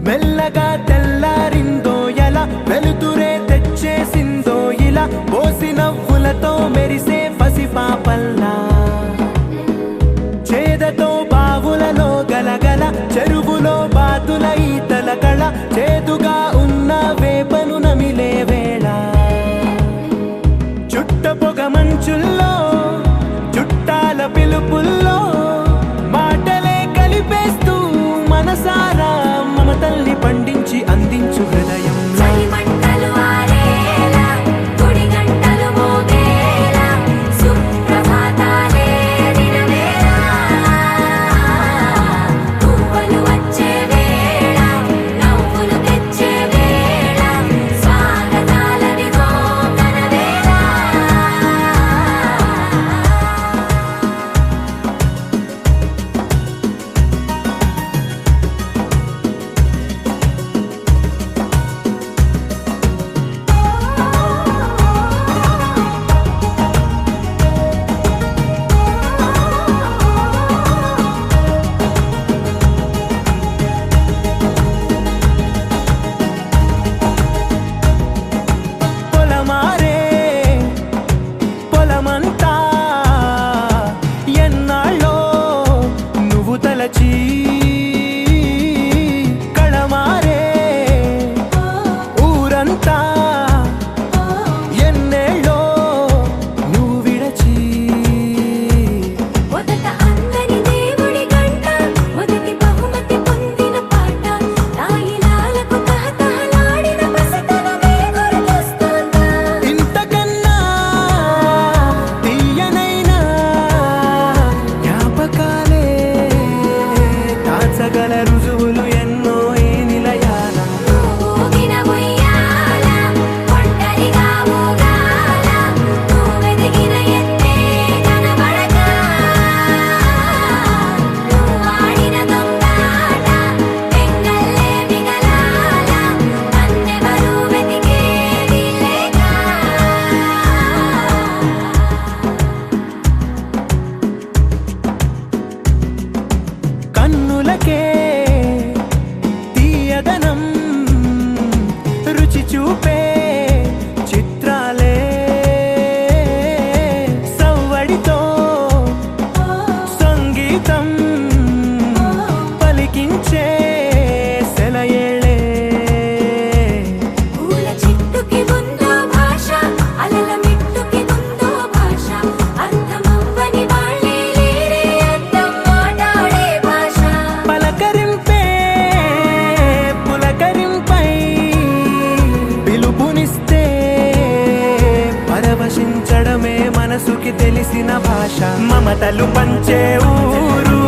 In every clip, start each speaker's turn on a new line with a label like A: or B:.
A: మెల్లగా తెల్లారిందో ఎలా వెలుతురే తెచ్చేసిందో ఇలా పోసి నవ్వులతో మెరిసే పసిపాపల్లా చేదతో బావులలో గలగల చెరువులో బాతుల ఈతల కళ చేదుగా ఉన్న వేపను నమిలే వేళ చుట్ట పొగ మంచుల్లో చుట్టాల పిలుపుల్లో మాటలే కలిపేస్తూ మనసారా మమతల్ని పండించి అందించు హృదయం కళమారే ఊరంతా ఎన్నేళ్ళో నువ్వు విడచి
B: మొదట అందని దేవుడి గంట మొదటి బహుమతి పొందిన పాట తాయిలాలకు తహతహలాడిన పసితనమే గుర్తొస్తుందా
A: ఇంతకన్నా తీయనైనా జ్ఞాపకాలే దాచగల రుజువులు ఎన్నో ఈ నిలయాల
B: ఊగిన ఉయ్యాల ఒంటరిగా ఊగాల నువ్వెదిగిన ఎత్తే కనబడక నువ్వాడిన దొంగాట పెంగల్లే మిగలాల నన్నెవరూ వెతికేది లేక
A: కన్నులకే తీయదనం రుచి చూపే చిత్రాలే సవ్వడితో సంగీతం పలికించే సెలయేళే
B: పూల చెట్టుకి ఉందో భాష అలల మిట్టుకి ఉందో భాష అర్థమవ్వని వాళ్ళే లేరే అర్థం మాట్లాడే భాష
A: పలకరింపే పులకరింపై పిలుపునిస్తే పరవశించడమే మనసుకి తెలిసిన భాష మమతలు పంచే ఊరు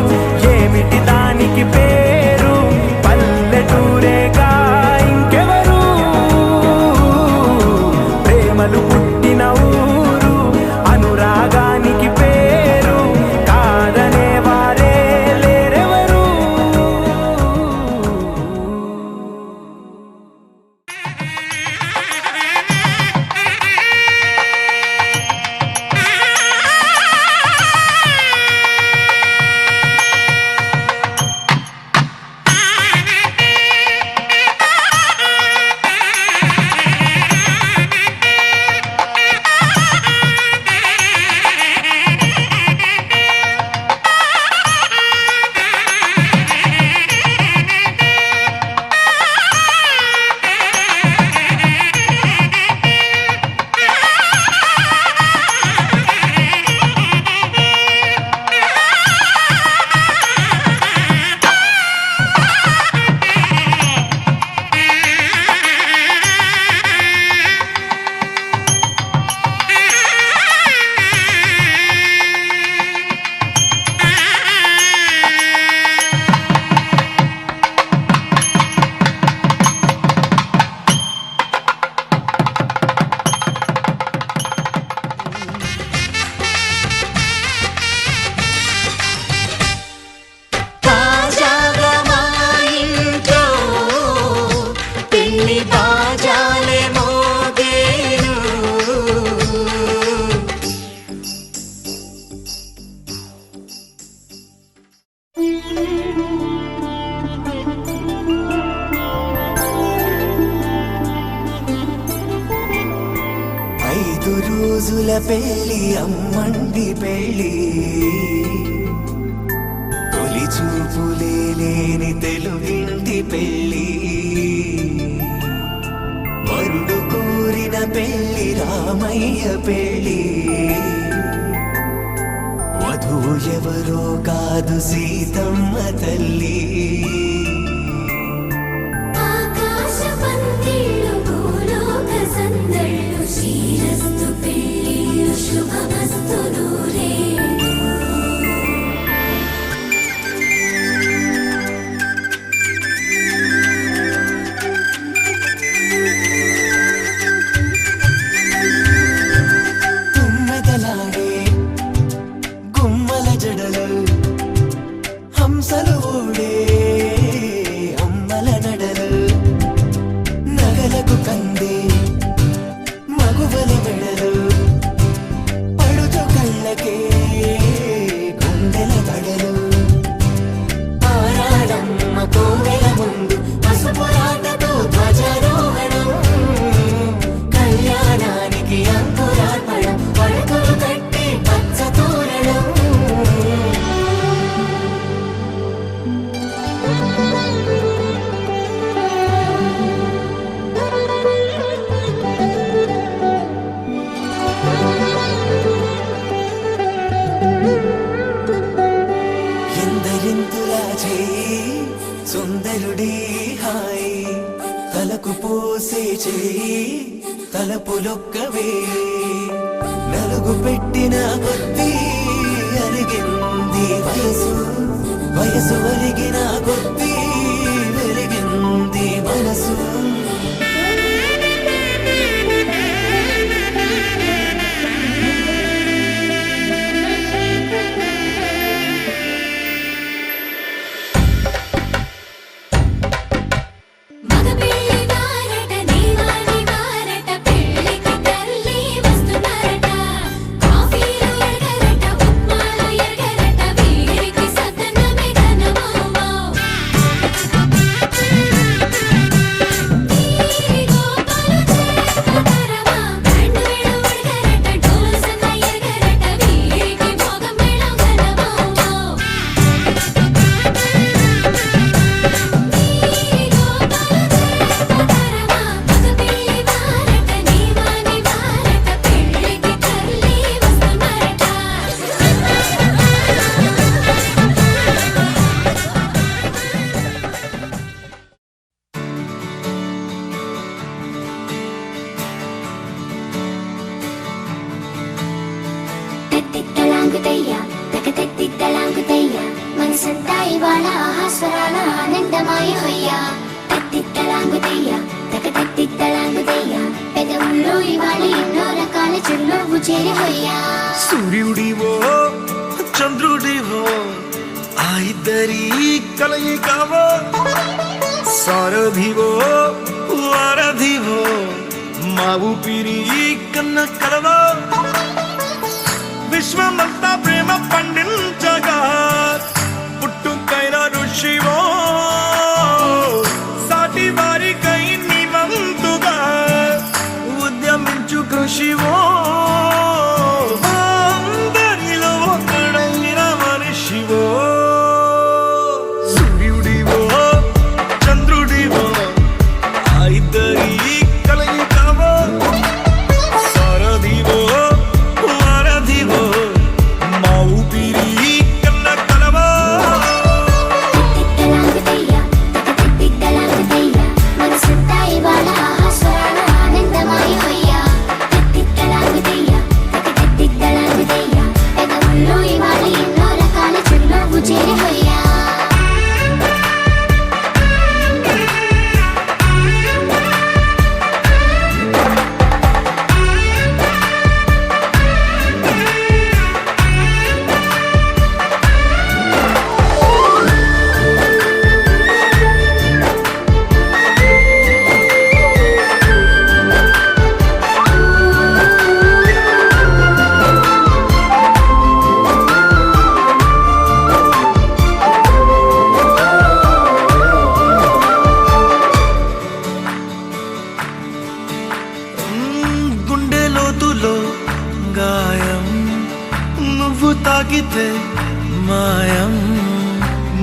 A: రోజుల పెళ్ళి అమ్మండి పెళ్ళి తొలి చూపులే లేని తెలుగింటి పెళ్ళి వరుడు కోరిన పెళ్ళి రామయ్య పెళ్ళి వధువు ఎవరో కాదు సీతమ్మ తల్లి
B: ఆకాశ పందిళ్ళు భూలోక సందళ్ళు శ్రీరస్తు పెళ్ళిళ్ళు శుభమస్తు నూరేళ్ళు
A: తుమ్మెదలాడే గుమ్మల జడలు హంసలు ఊడే అమ్మల నడలు నగలకు కందే మగువల మెడలు పడుచు కళ్ళకే గుండెల బడలు ఆరాడమ్మ కోవెల ముందు పసుపు రాతతో ధ్వజారోహణం కళ్యాణానికి అంకురార్పణం పడకలు కట్టి పచ్చ తోరణం ఎందరింతులా చేయి సుందరుడి హాయి తలకు పోసే చేయి తలపులొక్కవే నలుగు పెట్టిన కొద్దీ అరిగింది వయసు వయసు ఒరిగిన కొద్దీ వెలిగింది మనసు
B: మగ పెళ్ళి వారట నీవాని వారట పెళ్ళికి తల్లి వస్తున్నారట కాఫీలు ఎరగరట ఉప్మాలు ఎరగరట వీరికి సదనమే ఘనమౌమౌ తీరి గోపాలు చేరతరమా బ్యాండ్ మేళం ఎరగరట డోలు సన్న ఎరగరట వీరికి మోగ మేళం ఘనమౌమౌ తీరి గోపాలు చేరతరమా మగ పెళ్ళి వారట నీవాని వారట పెళ్ళికి తల్లి వస్తున్నారట తెత్తిత్తలాంగుతయ్య తెగతెత్తిత్తలాంగుతయ్య మనసంతా ఇవాళ ఆహాస్వరాల ఆనందమాయ హొయ్య తెత్తిత్తలాంగుతయ్య తెగతెత్తిత్తలాంగుతయ్య పెదవుల్లో ఇవాళ ఎన్నో రకాల చిరునవ్వు చేరి హొయ్యా
C: సూర్యుడివో చంద్రుడివో ఆ ఇద్దరి కలయికవో సారథివో వారధివో మా ఊపిరి కన్న కలవో విశ్వమంతా ప్రేమ పండించగా పుట్టుకైన ఋషివో సాటి వారికై నివంతుగా ఉద్యమించు కృషివో అందరిలో ఒకడైన మనిషివో సూర్యుడివో చంద్రుడివో ఆ ఇద్దరి కలయికవో సారథివో వారధివో మా ఊపిరి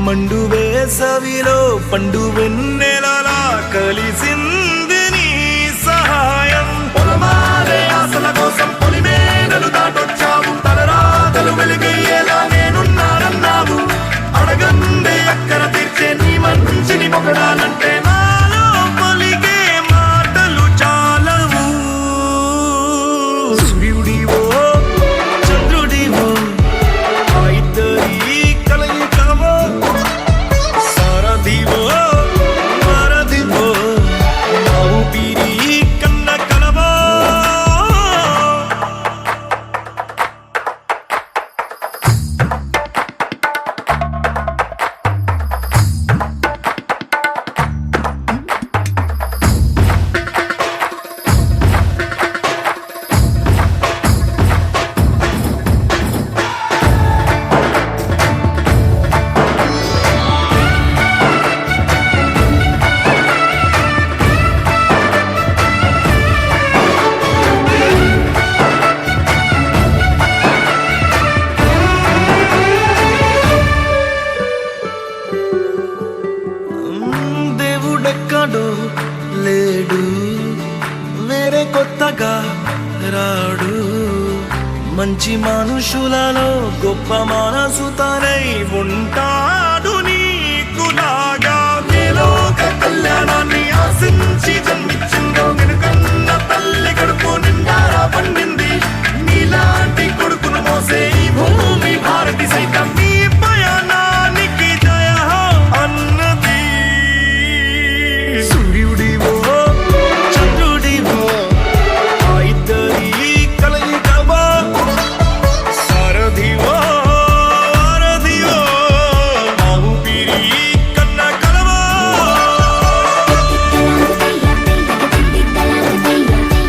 C: మండు వేసవిలో పండు వెన్నెలలా కలిసింది నీ సహాయం. పొలమారే ఆశల కోసం పొలిమేనలు దాటొచ్చావు, తలరాతలు వెలిగయ్యేలా నేనున్నానన్నావు. అడగందే అక్కర తీర్చే నీ మంచిని పొగడాలంటే నాలో పలికే మాటలు చాలవు. సూర్యుడివో చంద్రుడివో ఆ ఇద్దరి కలయికవో, సారథివో వారధివో నా ఊపిరి కన్న కలవో. దేవుడెక్కడో లేడు, వేరే కొత్తగా రాడు. మంచి మనుషులలో గొప్ప మనసు తనై ఉంటాడు నీకులాగా. నేలోక కళ్యాణాన్ని ఆశించి జన్మించిందో వెనుకన్న తల్లి కడుపు నిండారా పండింది. నీలాంటి కొడుకును మోసే ఈ భూమి భారతి సైతం నీ పయనానికి జయ అన్నది. సూర్యుడివో చంద్రుడివో ఆ ఇద్దరి కలయికవో, సారథివో వారధివో నా ఊపిరి కన్న కలవో.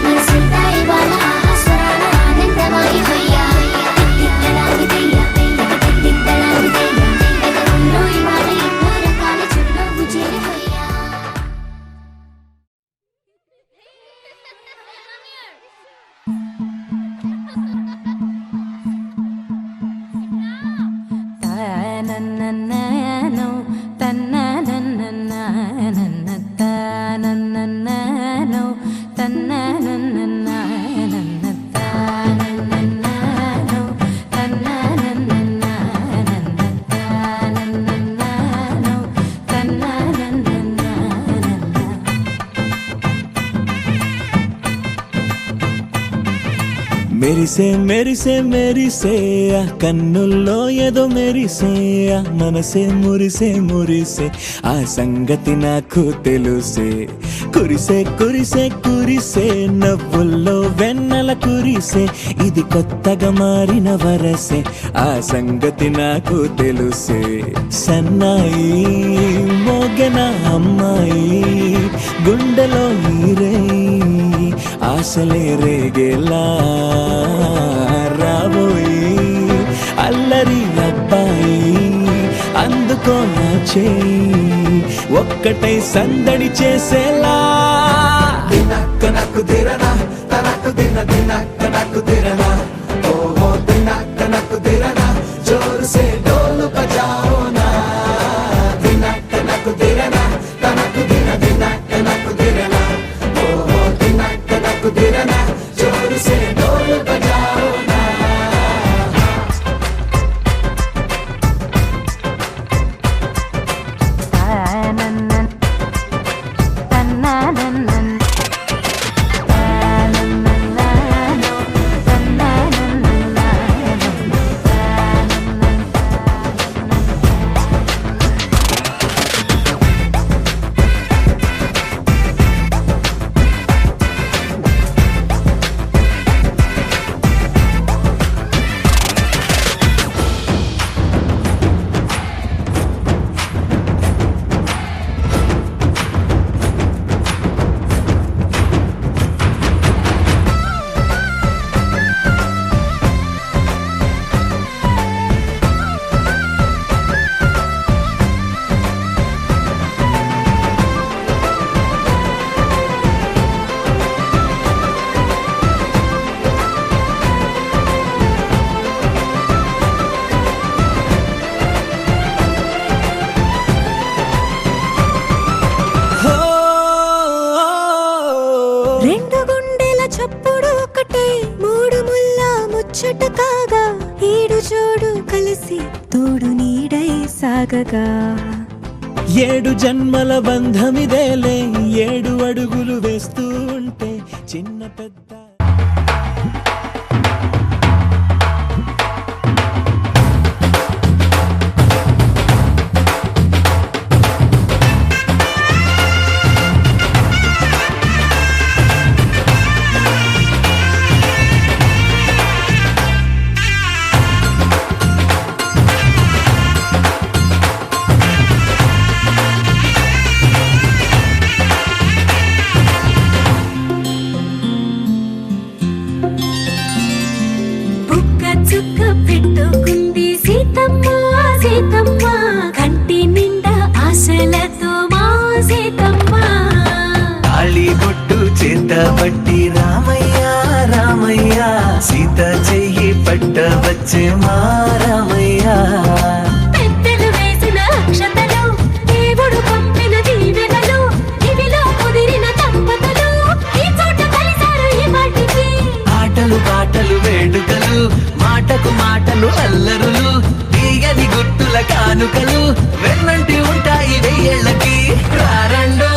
B: మనసంతా ఇవాళ ఆస్వరాల ఆనందమాయి హొయ్యా. తిట్టలాగుతయ్యా తిట్టలాగుతయ్యా, పెదవుల్లో ఇవాళ ఎన్నో రకాల చిరునవ్వు చేరి హొయ్యా.
D: తనననననో తననననననన తనననననో తననననననన తనననననో తననననననన తనననననో తననననననన.
A: మెరిసే మెరిసే మెరిసే ఆ కన్నుల్లో ఏదో మెరిసే, ఆ మనసే మురిసే మురిసే ఆ సంగతి నాకు తెలుసే. కురిసే కురిసే కురిసే నవ్వుల్లో వెన్నెల కురిసే, ఇది కొత్తగా మారిన వరసే ఆ సంగతి నాకు తెలుసే. సన్నాయి మోగెన అమ్మాయి గుండెలో ఈరే ఆశలే రేగేలా రాబోయి అల్లరి అబ్బాయి అందుకో నా చేయి ఒక్కటై సందడి చేసేలా. దినక్క నాకు దిరనా తనకు దిన దినక్క నాకు దిరనా, ఓహో దినక్క నాకు దిరనా జోరు సే డోలు బజాओ నా. దినక్క నాకు దిరనా తనకు దిన దినక్క నాకు దిరనా, ఓహో దినక్క నాకు దిరనా జోరు సే డోలు బజాओ నా.
D: సాగగా
A: 7 జన్మల బంధమిదేలే 7 అడుగులు వేస్తూ ఉంటే చిన్న పెద్ద
B: బుక్క చుక్క పెట్టుకుంది సీతమ్మ సీతమ్మ కంటి నిండా ఆశలతో మా సీతమ్మ
E: తాళి బొట్టు చేత పట్టి రామయ్య రామయ్య సీత చెయ్యి పట్ట వచ్చే మా రామయ్య
B: పెద్దలు వేసిన అక్షతలు దేవుడు పంపిన దీవెనలు ఇవిలో కుదిరిన దంపతులు ఈ చోట కలిసారు ఈ వాటికి
E: ఆటలు పాటలు వేడుకలు మాటకు మాటలు అల్లరులు తీయని గుట్టుల కానుకలు వెన్నంటి ఉంటాయి 1000 ఏళ్ళకి రారండో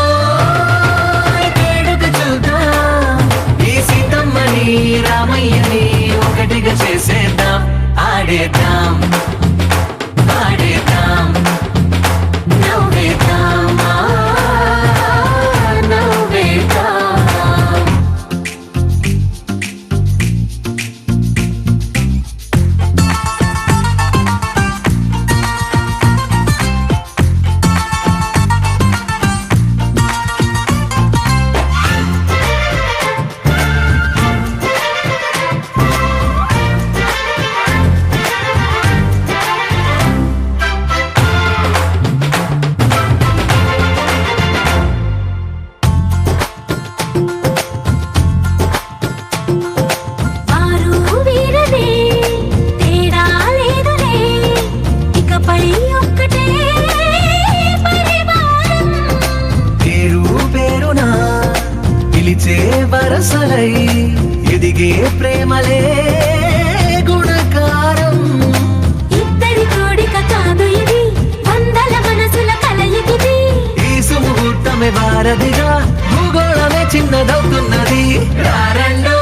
E: వేడుక చూద్దాం ఈ సీతమ్మని రామయ్యని ఒకటిగా చేసేద్దాం ఆడేద్దాం ఆడేద్దాం
B: నవ్వేద్దాం నవ్వేద్దాం వారు వీరనే తేడా లేదులే ఇకపై ఒక్కటే పరివారం
E: పేరు పేరునా పిలిచే వరసలై ఎదిగే ప్రేమలే గుణకారం
B: ఇద్దరి కోడిక కాదు ఇది వందల మనసుల కలయికిది
E: ఈ సుముహూర్తమే వారధిగా భూగోళమే చిన్నదవుతున్నది రారండో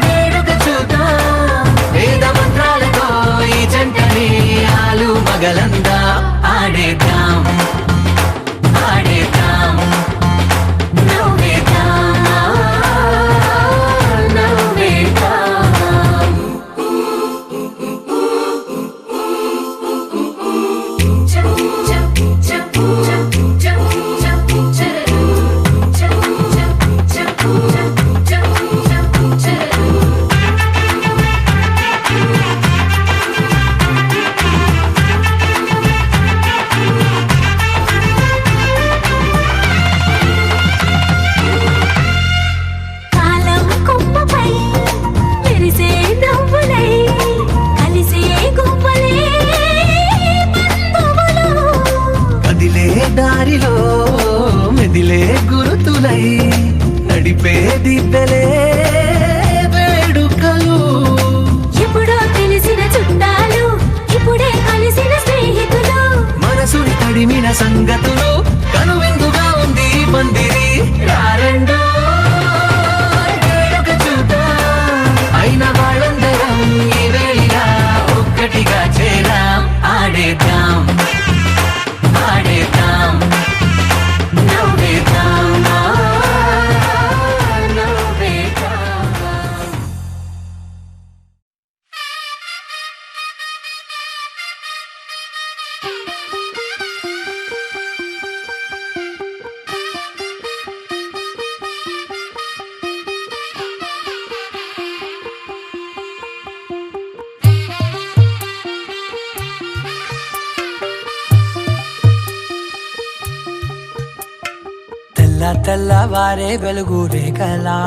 E: వేడుక చూద్దాం వేద మంత్రాలతో ఈ జంటని ఆలు మగలందా ఆడేద్దాం ఆడేద్దాం
B: నవ్వేద్దాం నవ్వేద్దాం కాలం కొమ్మపై మెరిసే నవ్వులై కలిసే గుమ్మలే బంధువులు
E: కదిలే దారిలో మెదిలే గురుతులై నడిపే దిబ్బెలే వేడుకలు
B: ఎప్పుడో తెలిసిన చుట్టాలు ఇప్పుడే కలిసిన స్నేహితులు
E: మనసుని తడిమిన సంగతులు కనువిందుగా ఉంది ఈ పందిరి రారండో వేడుక చూద్దాం అయిన వాళ్ళందరం ఈ వేళ ఒక్కటిగా చేరాం ఆడేద్దాం ఆడేద్దాం
B: నవ్వేద్దాం నవ్వేద్దాం
F: తెల్లవారే వెలుగు రేఖలా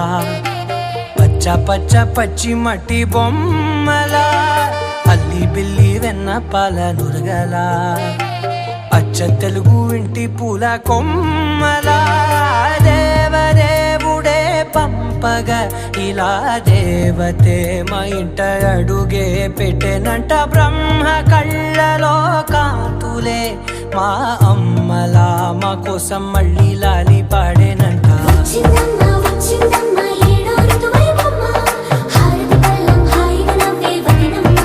F: పచ్చ పచ్చ పచ్చి మట్టి బొమ్మలా అల్లి బిల్లి వెన్న పాల నురగలా అచ్చ తెలుగు ఇంటి పూల కొమ్మలా దేవదేవుడే పంపగా ఇలా దేవతే మా ఇంట అడుగే పెట్టెనంట బ్రహ్మ కళ్ళలో మా అమ్మలా మా కోసం మళ్ళీ లాలి పాడేనంట.
B: వచ్చిందమ్మ వచ్చిందమ్మ ఏడో ఋతువైవమ్మ హారతి పళ్ళం హాయిగా నవ్వే వదినమ్మ.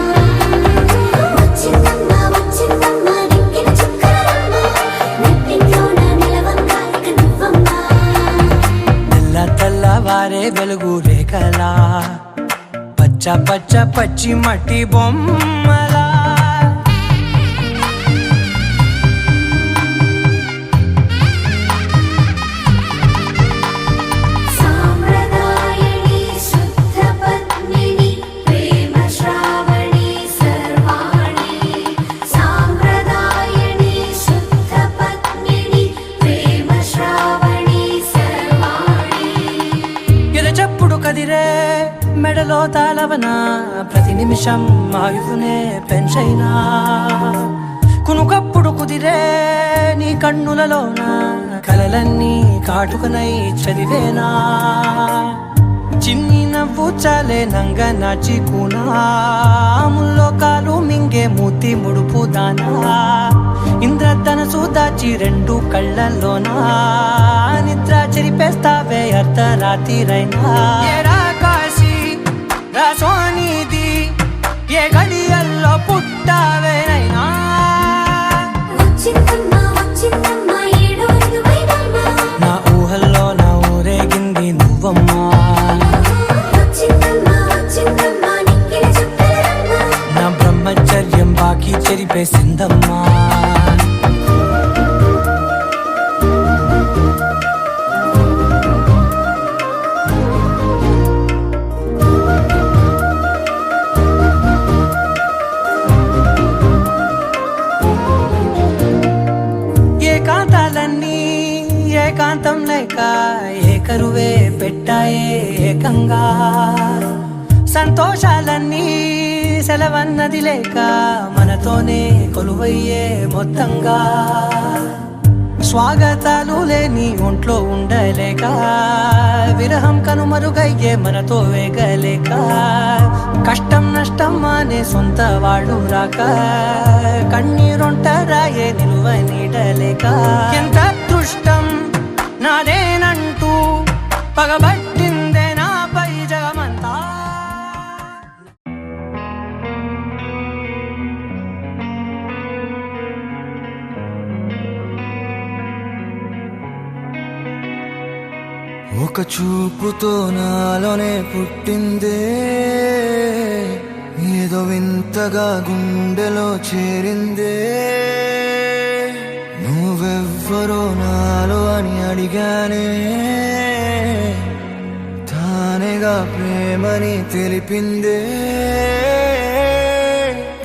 B: వచ్చిందమ్మ వచ్చిందమ్మ నింగిన చుక్కలమ్మ నెట్టింట్లోన నిలవంగా ఇక నువ్వమ్మ.
F: తెల్ల తెల్లవారే వెలుగు రేఖలా పచ్చ పచ్చ పచ్చి మట్టి బొమ్మలా.
B: సాంప్రదాయని శుద్ధ పద్మిని ప్రేమ శ్రావణి సర్వాణి. సాంప్రదాయని శుద్ధ పద్మిని ప్రేమ శ్రావణి సర్వాణి.
F: ఎదచప్పుడు కదిరే మెడలో తాళవన ప్రతి నిమిషం ఆయుధునే పెంచైనా. కునుకప్పుడు కుదిరే నీ కన్నులలోన కలలన్నీ కాటుకనై చదివేనా. చిన్ని నవ్వు చాలే నంగ నాచి కూనాముల్లో కాలు మింగే మూతి ముడుపు దానా. ఇంద్రధనసు దాచి రెండు కళ్ళల్లోనా నిద్ర చెరిపేస్తావే అర్ధరాత్రిరైనా. ఏరా కాశీ రా సోనిది ఏ గడియల్లో పుట్టావేనైనా.
B: వచ్చిందమ్మ వచ్చిందమ్మ ఏడో ఋతువైవమ్మ
F: నా ఊహల్లో నా ఊరేగింది నువ్వమ్మా.
B: వచ్చిందమ్మ వచ్చిందమ్మ నింగిన చుక్కలమ్మ.
F: నా బ్రహ్మచర్యం బాకీ చెరిపేసిందమ్మా. ఏకాంతాలన్నీ ఏకాంతం లేక ఏకరువే పెట్టాయే ఏకంగా. సంతోషాలన్నీ సెలవన్నది లేక మనతోనే కొలువయ్యే మొత్తంగా. స్వాగతాలు లేని ఒంట్లో ఉండలేక విరహం కనుమరుగయ్యే మనతో వేగలేక. కష్టం నష్టం అనే సొంత వాడు రాక కన్నీరొంటరాయే నిలువ నీడలేక. ఎంత అదృష్టం నాదేనంటూ పగబట్టిందే నాపై జగమంతా.
C: ఒక చూపుతో నాలోనే పుట్టిందే ఏదో వింతగా గుండెలో చేరిందే. నువ్వెవ్వరో నాలో అని అడిగానే తానేగా ప్రేమని తెలిపిందే.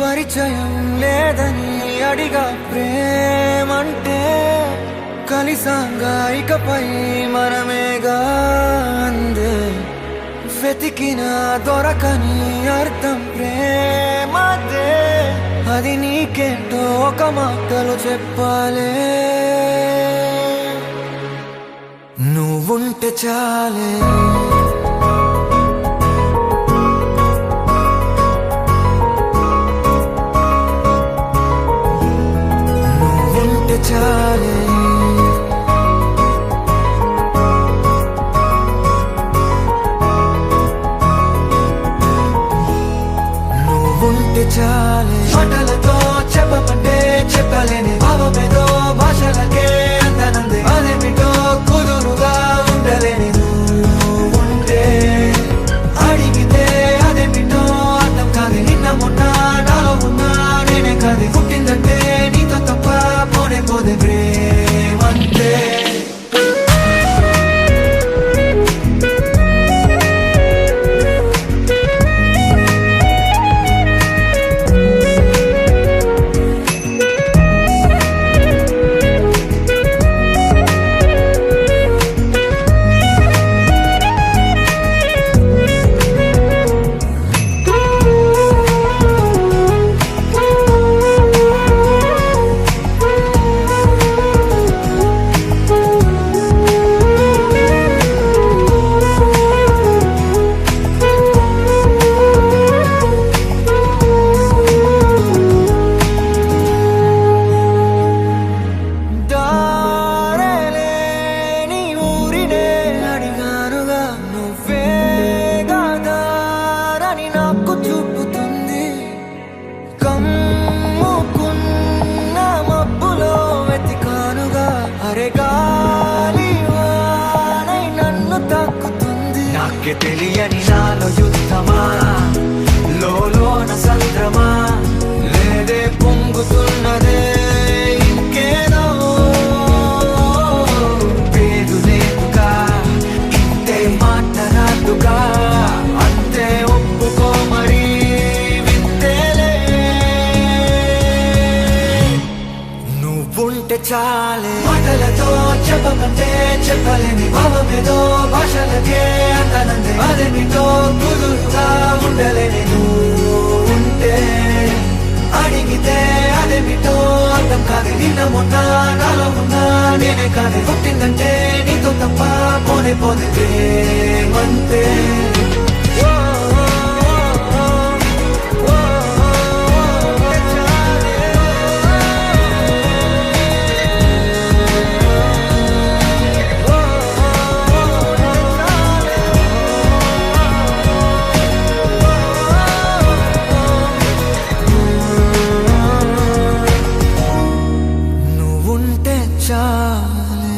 C: పరిచయం లేదని అడిగా ప్రేమంటే కలిసాంగా ఇకపై మనమేగా అందే. వెతికిన దొరకని అర్థం ప్రేమదే. అది నీకేంటో ఒక మాటలు చెప్పాలే. నువ్వుంటే చాలే నువ్వుంటే చాలే నువ్వుంటే చాలే. మాటలతో చెప్పమంటే చెప్పలేని భావమేదో భాషలకే అందనందే. అదేమిటో కుదురుగా ఉండలేని నువ్వుంటే. అడిగితే అదేమిటో అర్థం కాదు. నిన్న మొన్న నాలో ఉన్నా నేనే కాదు. పుట్టిందంటే నీతో తప్ప పోనే పోదే ప్రేమంటే. నీకే తెలియని నాలో యుద్ధమా లోన సంద్రమా లేదే పొంగుతున్నదే ఇంకేదో పేరు లేదుగా ఇంతే మాట్లాడుగా అంతే ఒప్పుకో మరి వింతేలే నువ్వుంటే చాలే మాటలతో చెప్పమంటే చెప్పలేని భావమేదో భాషలకే అంతనందే అదేమిటో కుదురుగా ఉండలేని నువ్వు ఉంటే అడిగితే అదేమిటో అర్థం కాదు నిన్న మొన్న నాలో ఉన్నా నేనే కాదు పుట్టిందంటే నీతో తప్ప పోనే పోతే మంతే నువ్వుంటే చాలే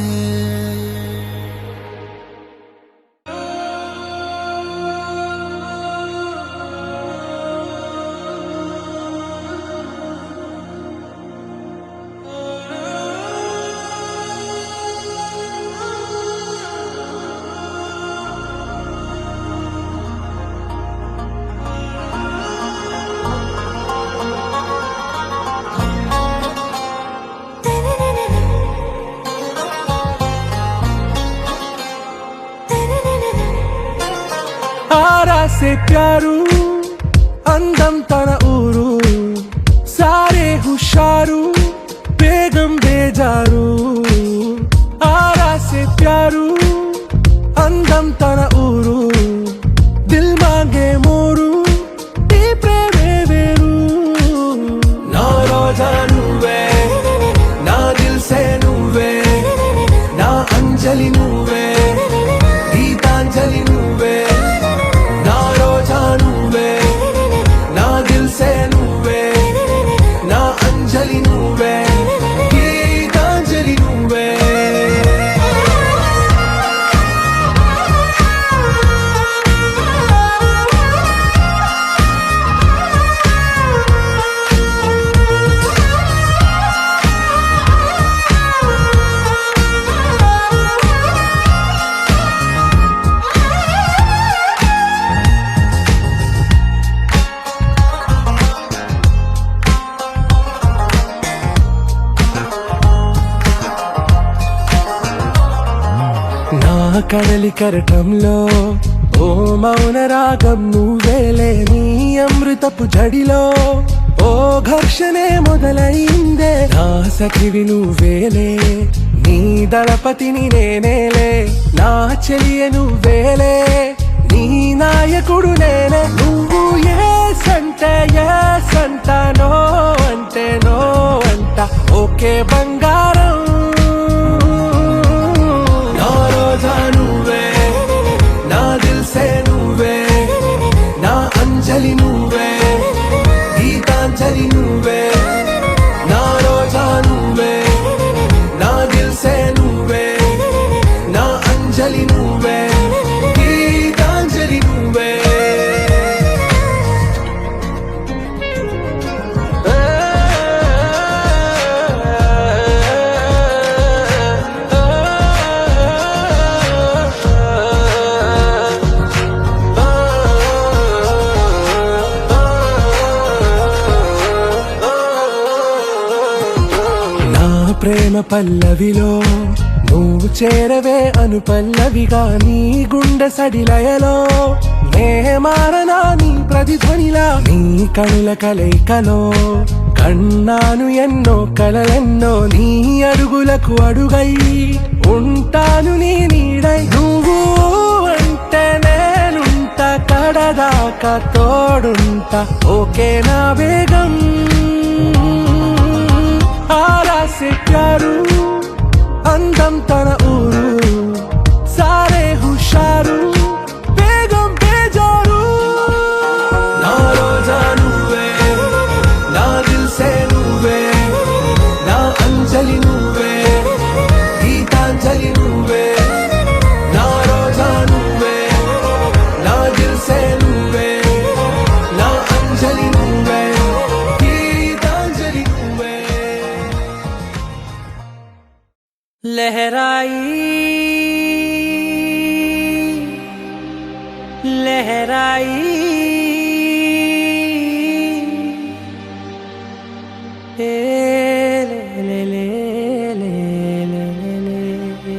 A: आरा से प्यारू అందం తన ఊరు సారే హుషారు బేగం బేజారు ఆరా से प्यारू అందం తన ఊరు దిల్ మాంగే మోరు ఈ ప్రేమే వేరు నా రోజా నువ్వే నా దిల్ సే నువ్వే నా అంజలి నువ్వే గీతాంజలి నువ్వే నా రోజా నువ్వే నా దిల్ సే నువ్వే నా అంజలి నువ్వే గీతాంజలి నువ్వే నా కడలి కరటంలో ఓ మౌన రాగం నువ్వేలే నీ అమృతపు జడిలో ఓ ఘర్షణే మొదలైందే నా సఖివి నువ్వేలే నీ దళపతిని నేనేలే నా చెలియ నువ్వేలే నీ నాయకుడు నేనే నువ్వు ఏ సంట నో అంటే నో అంట ఓకే బంగారం నా రోజా నువ్వే నా దిల్ సే నువ్వే నా అంజలి నువ్వే గీతాంజలి నువ్వే నా రోజా నువ్వే నా దిల్ సే నువ్వే నా అంజలి నువ్వే గీతాంజలి నువ్వే నా ప్రేమ పల్లవిలో నువ్వు చేరవే అను పల్లవిగా నీ గుండె సడిలయలో నే మారనా నీ ప్రతిధ్వనిలా నీ కనుల కలయికలో కన్నాను ఎన్నో కలలెన్నో నీ అడుగులకు అడుగై ఉంటాను నీ నీడై నువ్వు అంటే నేనుంట కడదాకా తోడుంట ఓకే నా వేగం ఆరా से प्यारू అందం తన ఊరు సారే హుషారు బేగం బేజారు నా రోజా నువ్వే నా దిల్ సే నువ్వే నా అంజలి నువ్వే గీతాంజలి నువ్వే నా రోజా నువ్వే
F: लहराई लहराई ए ले ले ले ले ले ले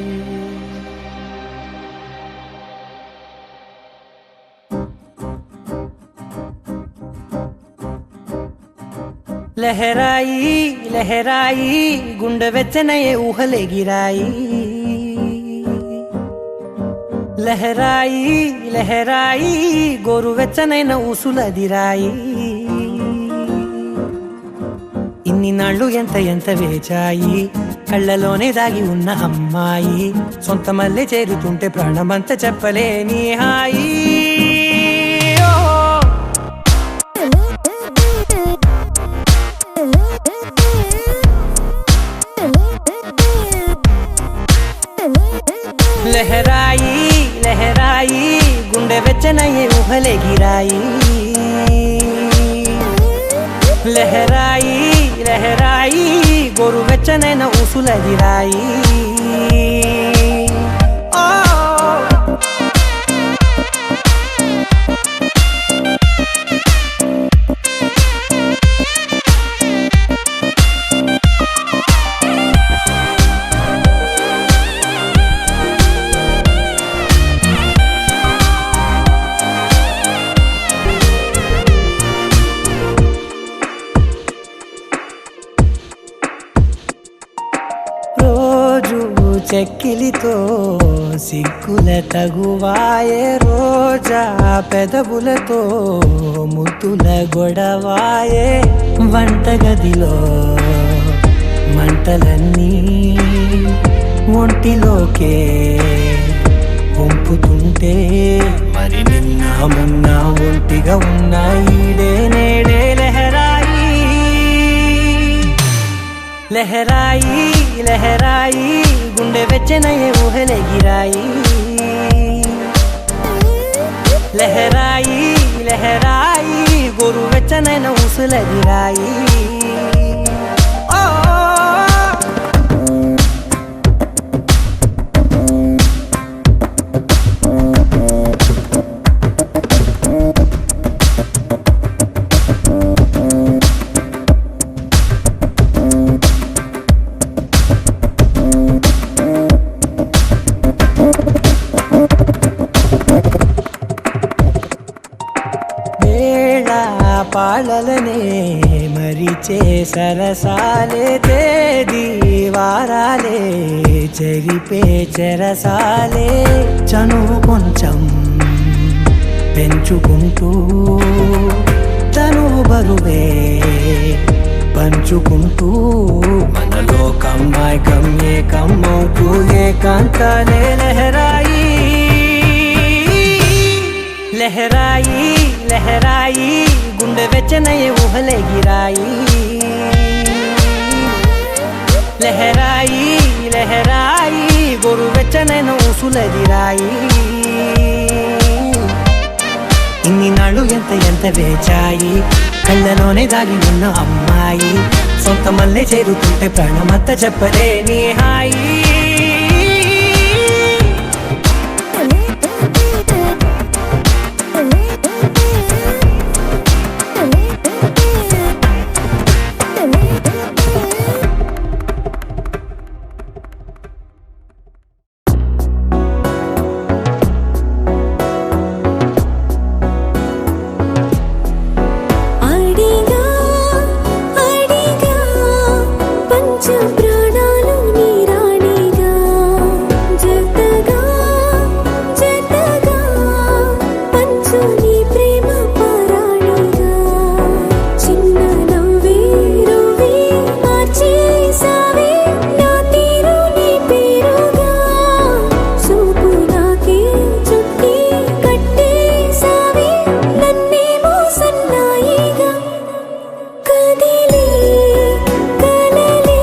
F: लहराई लहराई गुंड వెచ్చనయే ఊహలే గిరాయి లహరాయి లహరాయి గోరు వెచ్చనైన ఊసులదిరాయి ఇన్ని నాళ్ళు ఎంత ఎంత వేచాయి కళ్ళలోనే దాగి ఉన్న అమ్మాయి సొంత మల్లె చేరుతుంటే ప్రాణమంత చెప్పలేని హాయి లహరాయి లహరాయి గుండె వెచ్చనయే ఊహలే గిరాయి లహరాయి లహరాయి గోరు వెచ్చనైన ఊసులదిరాయి చెక్కిలితో సిగ్గుల తగువాయే రోజా పెదవులతో ముద్దుల గొడవాయే వంటగదిలో మంటలన్నీ ఒంటిలోకే వంపుతుంటే మరి నిన్న మొన్న ఒంటిగా ఉన్న ఈడే నేడే లహరాయి లహరాయి లహరాయి గుండె వెచ్చనయే ఊహలే గిరాయి లహరాయి లహరాయి గోరు వెచ్చనైన ఊసులదిరాయి పాలలనే మరిచే సరసాలే తేదీ వారాలే చెరిపే చెరసాలే చనువు కొంచెం పెంచుకుంటూ తను బరువే పంచుకుంటూ మనలో కమ్మాయి కమ్మే కమ్మవుతూ ఏకాంతాలే లహరాయి లహరాయి లహరాయి గుండె వెచ్చనయే ఊహలే గిరాయి లహరాయి లహరాయి గోరు వెచ్చనైన ఊసులదిరాయి ఇన్ని నాళ్ళు ఎంత ఎంత వేచాయి కళ్ళలోనే దాగి ఉన్న అమ్మాయి సొంత మల్లె చేరుతుంటే ప్రాణమంత చెప్పలేని హాయి
B: ప్రాణాలు నీరాణిగా జతగా కదిలే కలలే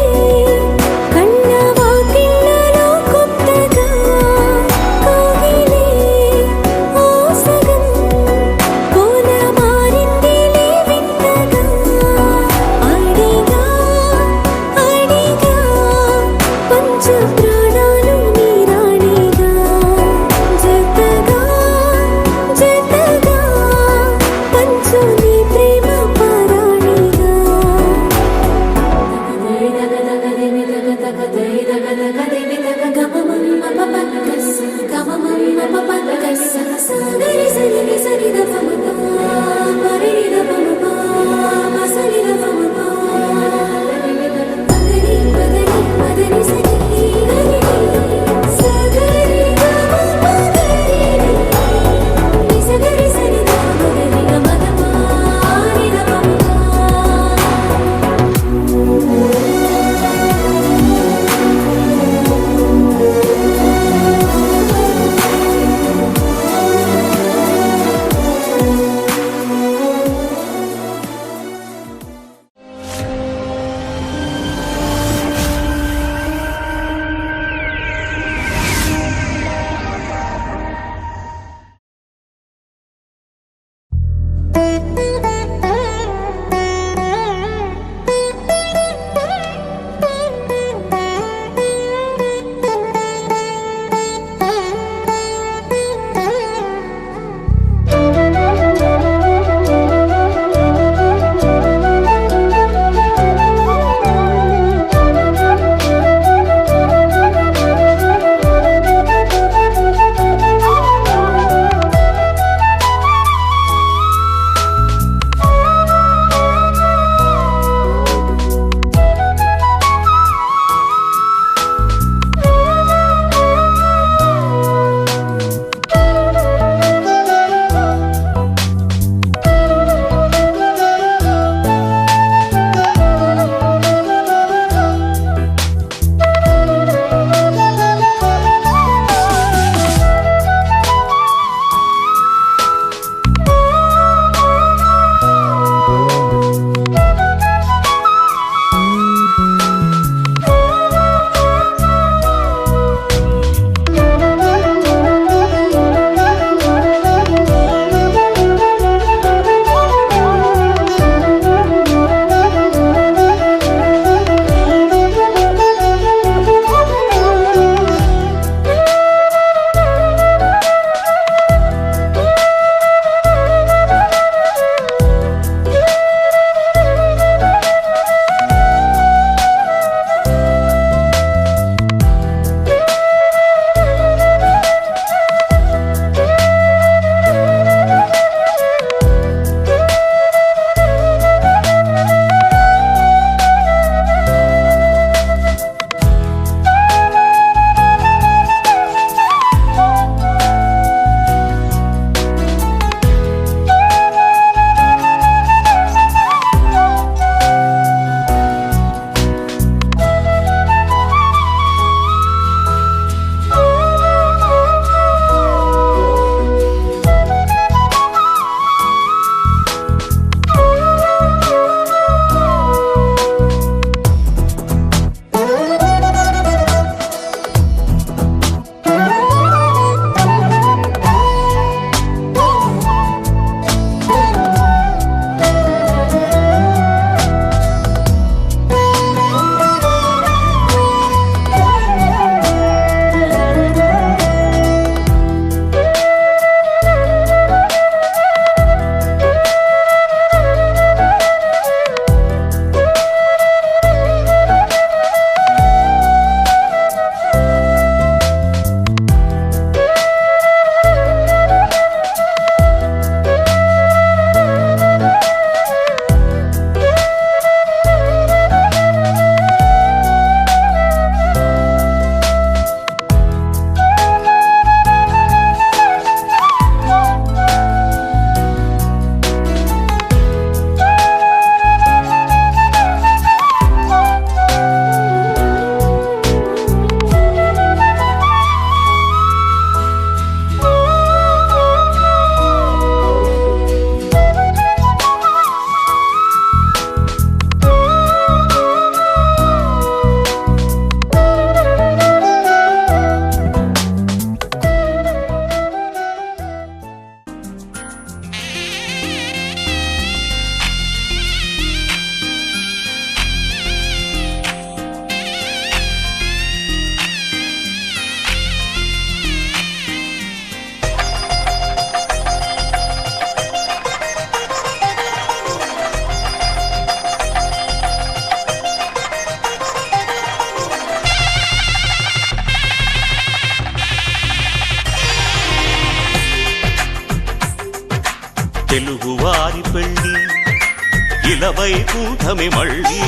G: ఇలవైకుంఠమే మళ్ళీ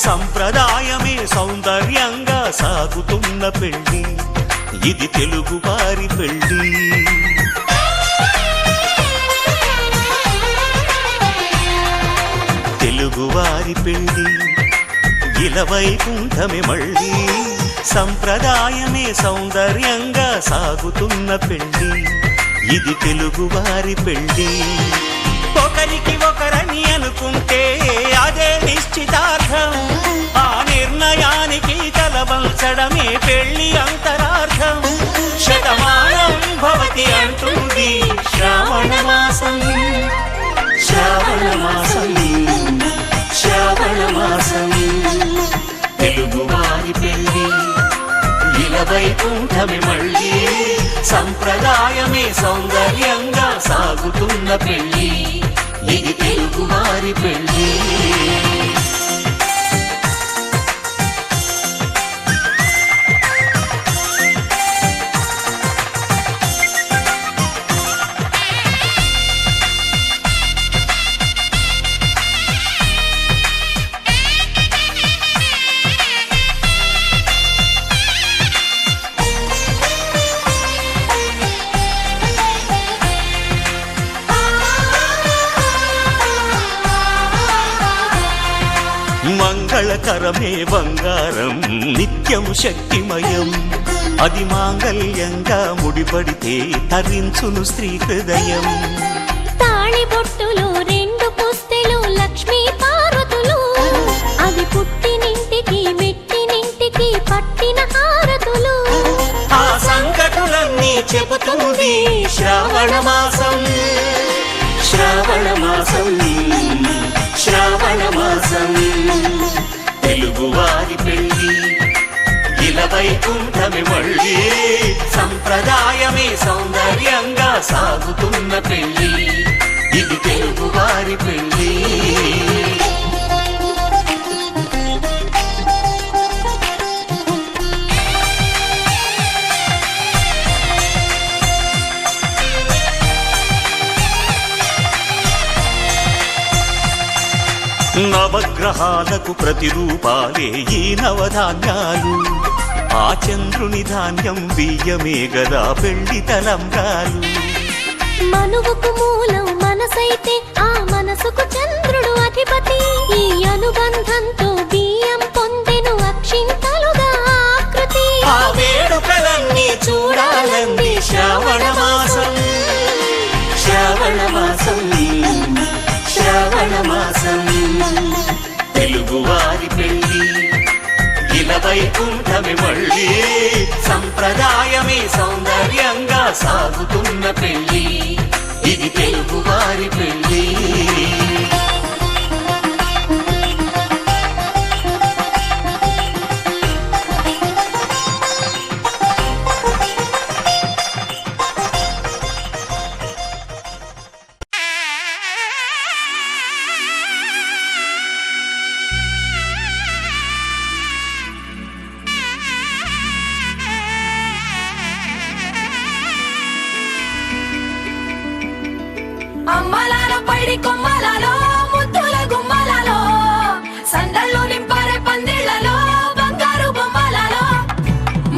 G: సంప్రదాయమే సౌందర్యంగా సాగుతున్న పెళ్ళి ఇది తెలుగు వారి పెళ్ళి తెలుగువారి పెళ్ళి ఇలవైకుంఠమే మళ్ళీ సంప్రదాయమే సౌందర్యంగా సాగుతున్న పెళ్ళి ఇది తెలుగువారి పెళ్ళి ఒకరికి ఒకరని అనుకుంటే అదే నిశ్చితార్థం ఆ నిర్ణయానికి తలవంచడమే పెళ్లి అంతరార్థం శతమానం భవతి అంటుంది శ్రావణ మాసం శ్రావణ మాసం శ్రావణ మాసం తెలుగువారి పెళ్ళి ఇలవైకుంఠమే మళ్ళీ సంప్రదాయమే సౌందర్యంగా సాగుతున్న పెళ్ళి ఇది తెలుగువారి పెళ్ళి మంగళకరమే బంగారం నిత్యం శక్తిమయం అది మాంగళ్యంగా ముడిపడితే తరించును స్త్రీ హృదయం
B: తాళి బొట్టులు రెండు పుస్తెలు లక్ష్మీ పార్వతులు అవి పుట్టినింటికి మెట్టినింటికి పట్టిన హారతులు
G: ఆ సంకటులన్నీ చెబుతుంది శ్రావణ మాసం శ్రావణ మాసం శ్రావణ మాసం తెలుగువారి పెళ్ళి ఇలవైకుంఠమే మళ్ళీ సంప్రదాయమే సౌందర్యంగా సాగుతున్న పెళ్ళి ఇది తెలుగువారి పెళ్ళి నవగ్రహాలకు ప్రతిరూపాలే ఈ నవధాన్యాలు ఆ చంద్రుని ధాన్యం బియ్యమే గదా పెళ్లి తలంబ్రాలు
B: మనువుకు మూలం మనసైతే ఆ మనసుకు చంద్రుడు అధిపతి ఈ అనుబంధంతో బియ్యం పొందెను అక్షింతలుగా ఆకృతి
G: ఆ వేడుకలన్నీ చూడాలంది శ్రావణ మాసం శ్రావణ మాసం శ్రావణ మాసం తెలుగువారి పెళ్ళి ఇలవైకుంఠమే మళ్ళీ సంప్రదాయమే సౌందర్యంగా సాగుతున్న పెళ్ళి ఇది తెలుగువారి పెళ్ళి
H: అమ్మలాల పైడి కొమ్మలలో ముద్దుల గుమ్మలలో సందళ్ళు నింపారే పందిళ్లలో బంగారు బొమ్మలలో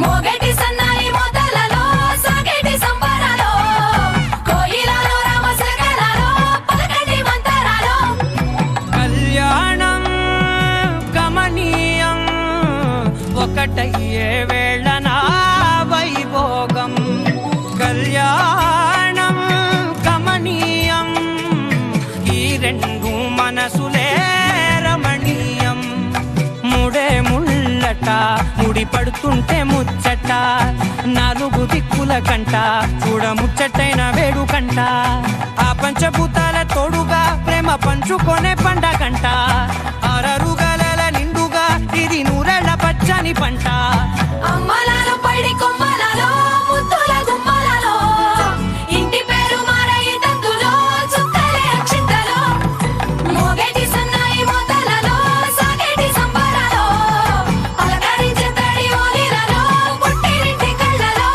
H: మోగటి సన్నాయి మోతలలో సాగేటి సంబరాలో కోయిలలో రామసగలలో పలకటి మంతరాలో
F: కళ్యాణం గమనీయం ఒకటయ్యే వేళ నా వైభోగం కళ్యాణం గమనీయం ఈ రెండు మనసులే రమణీయం ముడే ముళ్ళట ముడి పడుతుంటే ముచ్చట నాలుగు దిక్కుల కంట చూడ ముచ్చటైన వేడుకంట ఆ పంచభూతాల తోడుగా ప్రేమ పంచుకొనే పండగంట అరరుగలల నిండుగా ఇది నూరెళ్ళ పచ్చని పంట
H: అమ్మలాల పైడి కొమ్మలలో ముద్దుల గుమ్మలలో ఇంటి పేరు మారయి తందులో చుక్కలే అక్షింతలో మోగేటి సన్నాయి మోతలలో సాగేటి సంబరాలో పలకరించే తడి ఓలిలలో పుట్టినింటి కళ్ళలో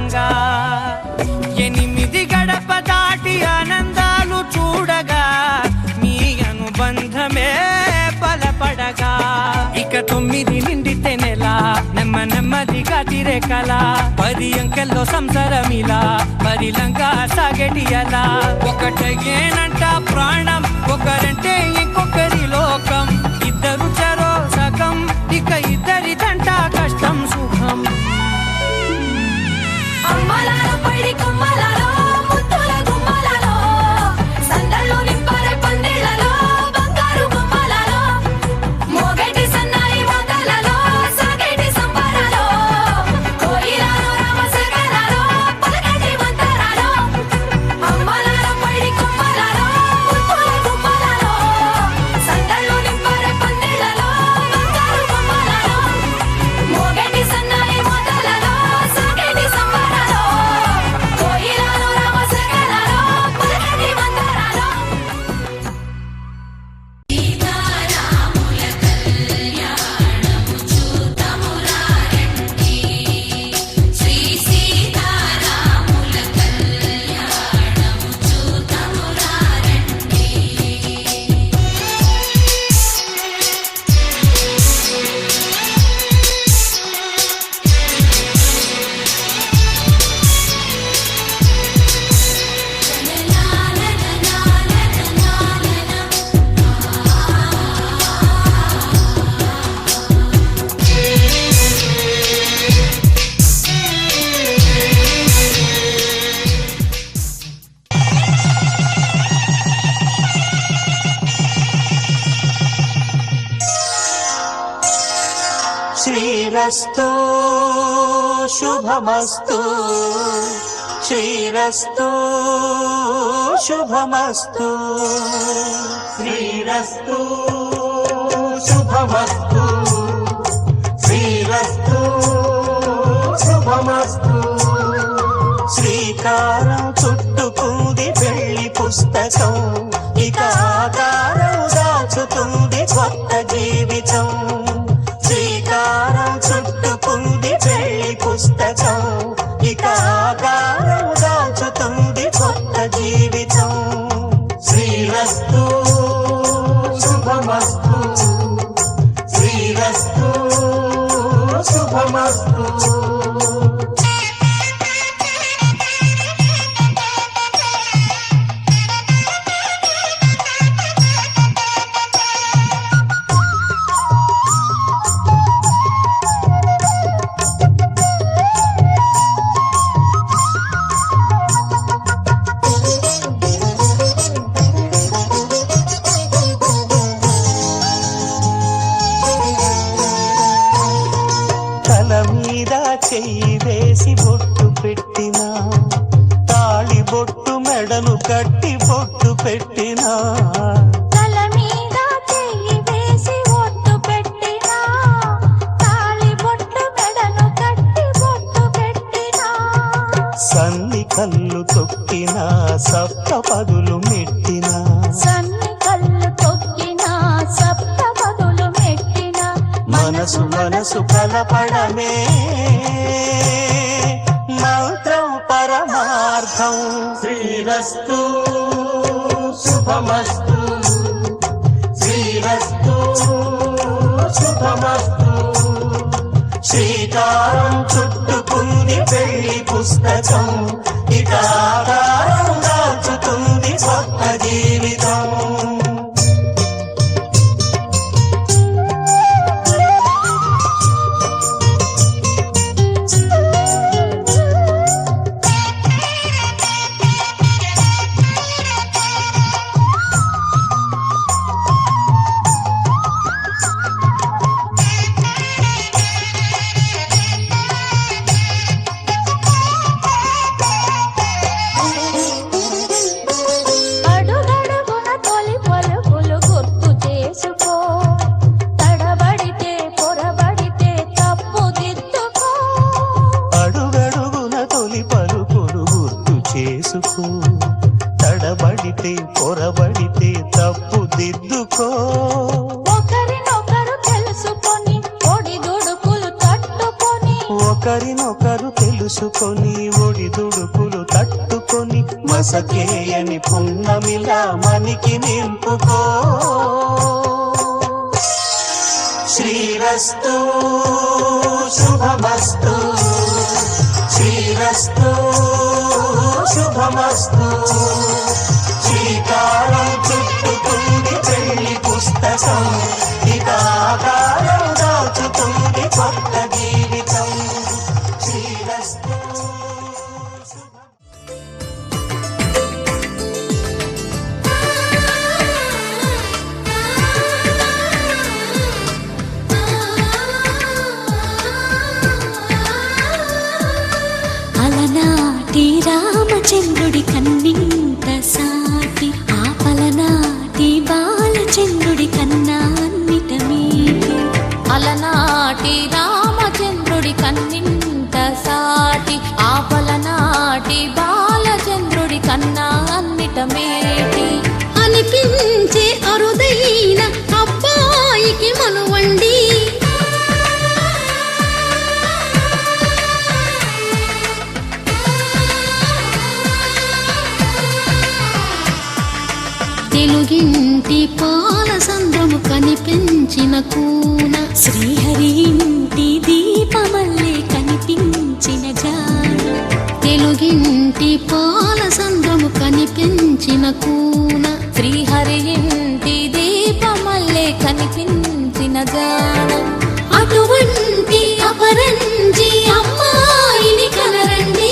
F: ఆనందంగా 8 గడప దాటి ఆనందాలు చూడగా మీ అనుబంధమే బలపడగా ఇక 9 నిండితే నెల నెమ్మదిగా తిరే కల 10 అంకెల్లో సంసారమిలా పరిలంగా సాగటి అలా ఒకటేనంట ప్రాణం ఒకరంటే ఇంకొకరి లోకం ఇద్దరు చరో సగం ఇక ఇద్దరిదంట కష్టం సుఖం
H: అమ్మలాలో పడి కొమ్మలాలో ముత్తుల గుమ్మలాలో సందళ్ళు నింపారే పందిళ్ళలో బంగారు గుమ్మలాలో మోగేటి సన్నాయి మోతలలో సాగేటి సంబరాలో కోయిలాలో రామసగనాలో పలకటి మంతరాలో అమ్మలాలో పడి కొమ్మలాలో ముత్తుల గుమ్మలాలో సందళ్ళు నింపారే పందిళ్ళలో బంగారు గుమ్మలాలో మోగేటి సన్నాయి మోతలలో సాగేటి సంబరాలో కోయిలాలో రామసగనాలో పలకటి మంతరాలో శ్రీ సీతారాముల కళ్యాణము చూతమురారండి
G: శ్రీరస్తు శుభమస్తు శ్రీరస్తు శుభమస్తు శ్రీరస్తు శుభమస్తు శ్రీరస్తు శుభమస్తు శ్రీకారం చుట్టుకుంది పెళ్లి పుస్తకం ఇక ఆకారం దాచుతుంది కొత్త జీవితం శ్రీకారం చుట్టుకుంది పెళ్లి పుస్తకం ఇక ఆకారం దాచుతుంది కొత్త జీవితం శ్రీరస్తు శుభమస్తు శ్రీరస్తు శుభమస్తు తల మీద చెయ్యి వేసి బొట్టు పెట్టినా తాళి బొట్టు మెడను కట్టి బొట్టు పెట్టినా
B: తల మీద చెయ్యి వేసి ఒట్టు పెట్టినా తాళి బొట్టు మెడను కట్టి బొట్టు పెట్టినా
G: సన్ని కళ్ళు తొక్కినా సప్త పదులు మెట్టినా
B: సన్ని కళ్ళు తొక్కినా సప్త పదులు మెట్టినా
G: మనసు మనసు కలపడమే మంత్రం పరమార్థం శ్రీరస్తు శుభమస్తు శ్రీరస్తు శుభమస్తు శ్రీకారం చుట్టుకుంది పెళ్లి పుస్తకం ఇక ఆకారం దాచుతుంది కొత్త జీవితం
B: అడుగడుగున తొలి పలుకులు గుర్తు చేసుకో తడబడితే పొరబడితే తప్పు దిద్దుకో
G: అడుగడుగున తొలి పలుకులు గుర్తు చేసుకో తడబడితే పొరబడితే తప్పు దిద్దుకో
B: ఒకరినొకరు తెలుసుకొని ఒడిదుడుకులు తట్టుకొని
G: ఒకరినొకరు తెలుసు పంచుకొని ఒడిదుడుకులు తట్టుకొని మసకేయని పున్నమిలా మనికి నింపుకో. శ్రీరస్తు శుభమస్తు, శ్రీరస్తు శుభమస్తు. శ్రీకారం చుట్టుకుంది పెళ్లి పుస్తకం, ఇక ఆకారం దాచుతుంది కొత్త జీవితం. శ్రీరస్తు
B: అలనాటి రామచంద్రుడి కన్నింత సాటి, ఆపలనాటి బాలచంద్రుడి కన్నా అన్నిట మీటి. అలనాటి రామచంద్రుడి కన్నింత సాటి, ఆపలనాటి బాలచంద్రుడి కన్నా అన్నిట మేటి. అనిపించే అరుదైన అబ్బాయికి మనువండి, తెలుగింటి పాల సంద్రము కనిపించిన కూన, శ్రీహరి ఇంటి దీపమల్లే కనిపించిన జాన. తెలుగింటి పాల సంద్రము కనిపించిన కూన, శ్రీహరి ఇంటి దీపమల్లే కనిపించిన జాన. అటువంటి అపరంజి అమ్మాయిని కనరండి,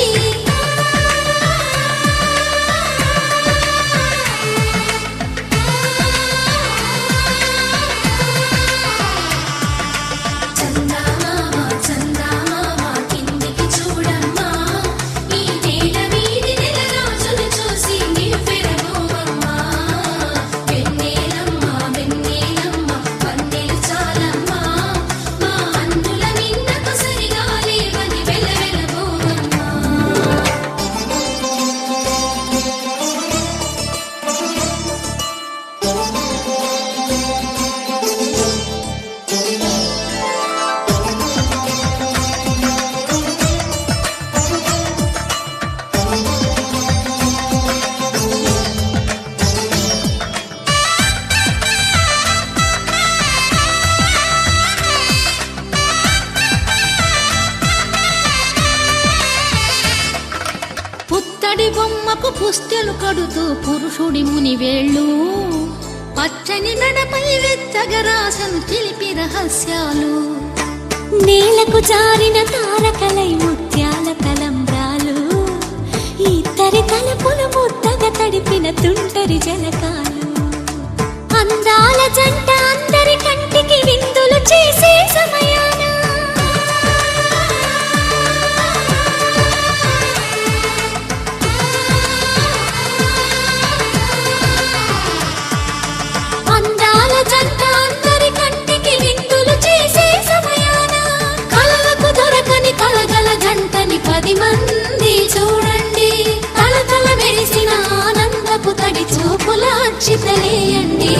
B: పుత్తడి బొమ్మకు పుస్తెలు కడుతూ పురుషుడి ముని వేళ్ళు, పచ్చని నడపై వెచ్చగరాసను చిలిపి రహస్యాలు. నేలకు జారిన తారకలై ముత్యాల తలంబ్రాలు, ఇద్దరి తలపులు ముద్దగా తడిపిన తుంటరి జలకాలు. అందాల జంట అందరి కంటికి విందులు చేసే సమయాన, అందాల జంట అందరి కంటికి విందులు చేసే సమయాన, కలలకు దొరకని కలగల జంటని 10 మంది చూడండి. తలతల మెరిసిన ఆనందపు తడి చూపుల అక్షితలేయండి.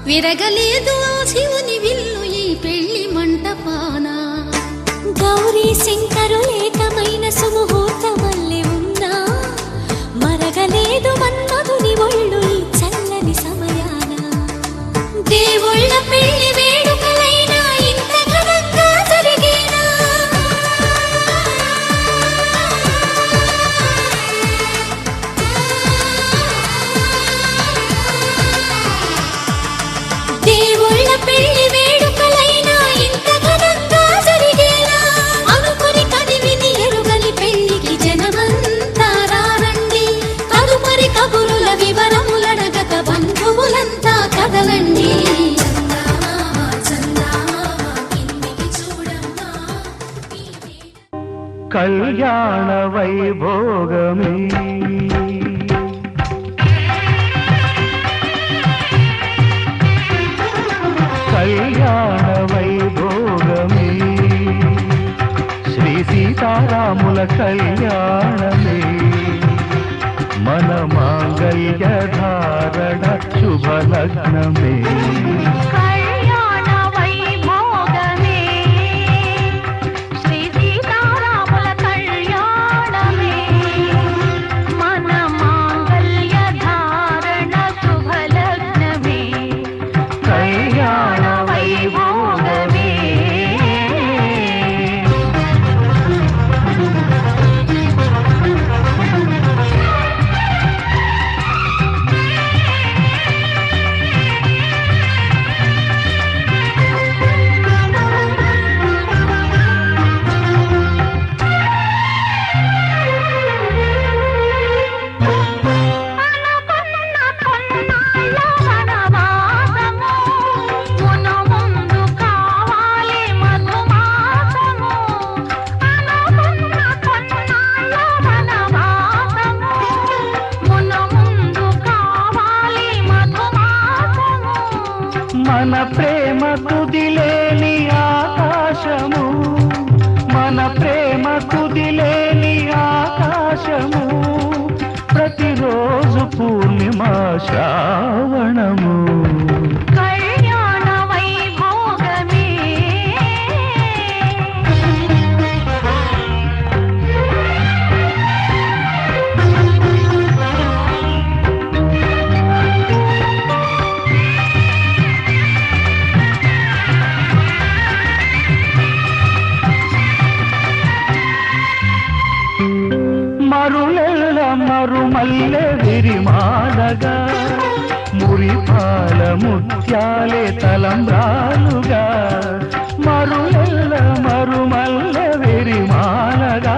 B: విరగలేదు ఆ శివుని విల్లు ఈ పెళ్లి మంటపాన. గౌరీ శంకరులేకమైన సుముహూర్తమల్లె ఉన్నా, మరగలేదు మన్మధుని ఒళ్ళు ఈ చల్లని సమయాన. దేవుళ్ళ పెళ్లి వేడుకలైనా ఇంత ఘనంగా జరిగేనా? దేవుళ్ళ పెళ్లి వేడుకలైనా
A: కళ్యాణ వైభోగమే కళ్యాణ వైభోగమే శ్రీ సీతారాముల కళ్యాణమే మన మాంగళ్య ధారణ శుభలగ్నమే
B: కళ్యాణ వైభోగమే శ్రీ సీతారాముల కళ్యాణమే మన మాంగళ్య ధారణ శుభలగ్నమే
A: కళ్యాణ వైభోగమే
B: అనుకున్న కొన్నాళ్ళ వనవాసము మును ముందు కావాలి మధుమాసము అనుకున్న కొన్నాళ్ళ వనవాసము మును ముందు కావాలి మధుమాసము
A: మన ప్రేమ కుదిలేని ఆకాశము మన ప్రేమ కుదిలేని ఆకాశము ప్రతిరోజు పూర్ణిమ శ్రావణము
B: కళ్యాణ వైభోగమే
A: మరులెల్ల మరుమల్లె విరిమాలగా మురిపాల ముత్యాలే తలంబ్రాలుగా మరులెల్ల మరుమల్లె విరిమాలగా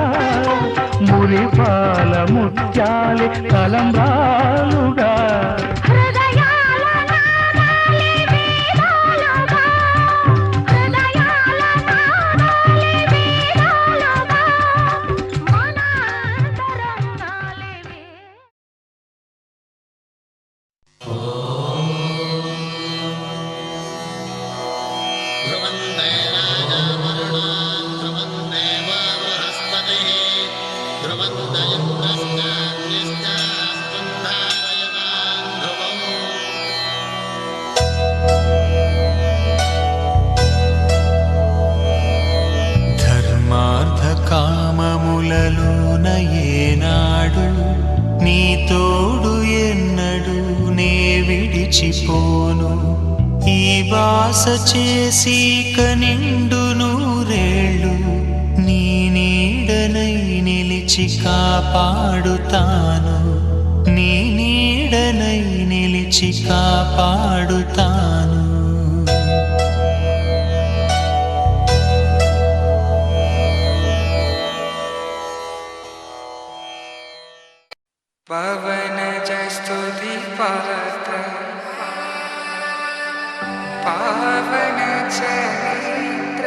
A: మురిపాల ముత్యాలే తలంబ్రాలుగా
B: హృదయాల నాదాలే వేదాలుగా హృదయాల నాదాలే వేదాలుగా మన అంతరంగాలే
C: ధర్మార్థ కామములలోన ఏనాడు నీ తోడు ఎన్నడు నే విడిచిపోను ఈ వాస చేసి కనిండు నూరేళ్ళు నీ నీడనై నిలిచి కాపాడుతాను నీ నీడనై నిలిచి కాపాడుతాను
I: పవన స్తుతి పాత్ర పావన చరిత్ర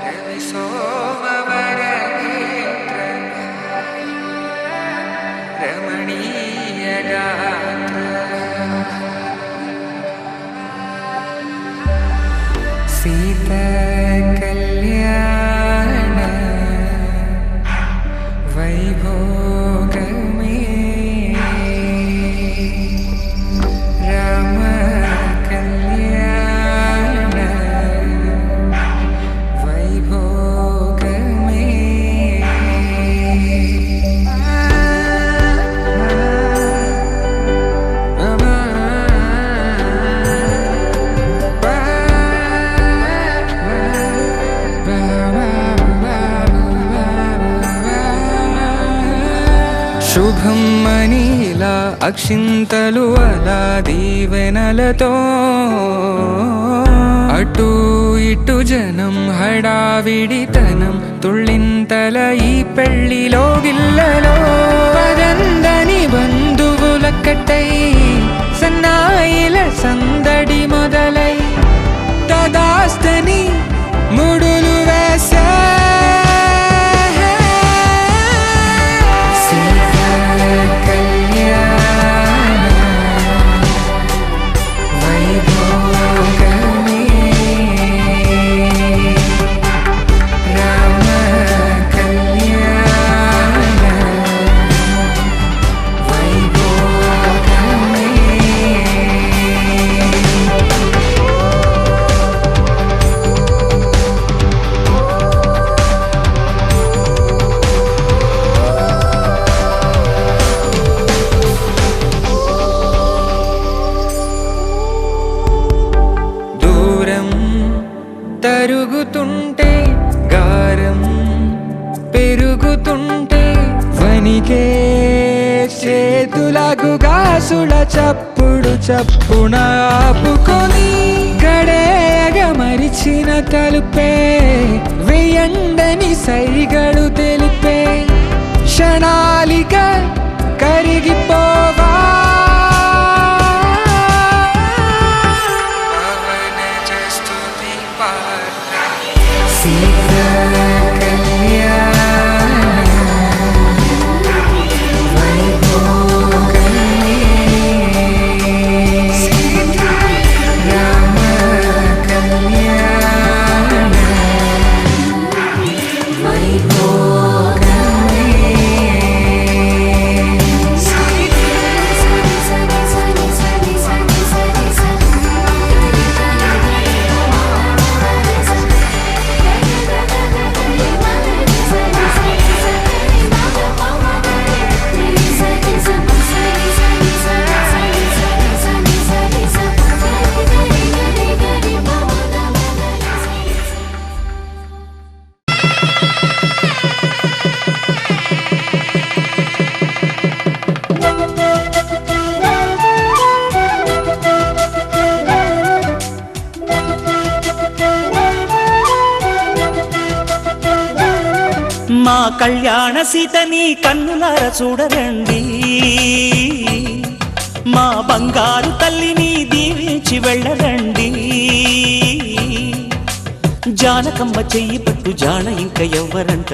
I: రవి సోమవర నేత్ర రమణీయ గాత్ర సీత కళ్యాణ వైభోగమే రామ కళ్యాణ వైభోగమే శుభం మనీలా అక్షింతలు అలా దీవెనలతో అటు ఇటు జనం హడావిడితనం తుళ్ళింతల ఈ పెళ్లిలో గిల్లలో పదందని బంధువులక్కటై సన్నాయిల సందడి మొదలై తదాస్తని ముడులు వేసా కరుగుతుంటే గారం పెరుగుతుంటే వనికే చేతులకు గాసుల చప్పుడు చప్పున ఆపుకొని గడేగ మరిచిన తలుపే వేయండని సైగడు తెలిపే క్షణాలిక కరిగిపోవా
G: మా కళ్యాణ సీతని కన్నులార చూడరండి, మా బంగారు తల్లిని దీవించి వెళ్ళరండి. జానకమ్మ చెయ్యి పట్టు జాన ఇంక ఎవ్వరంట,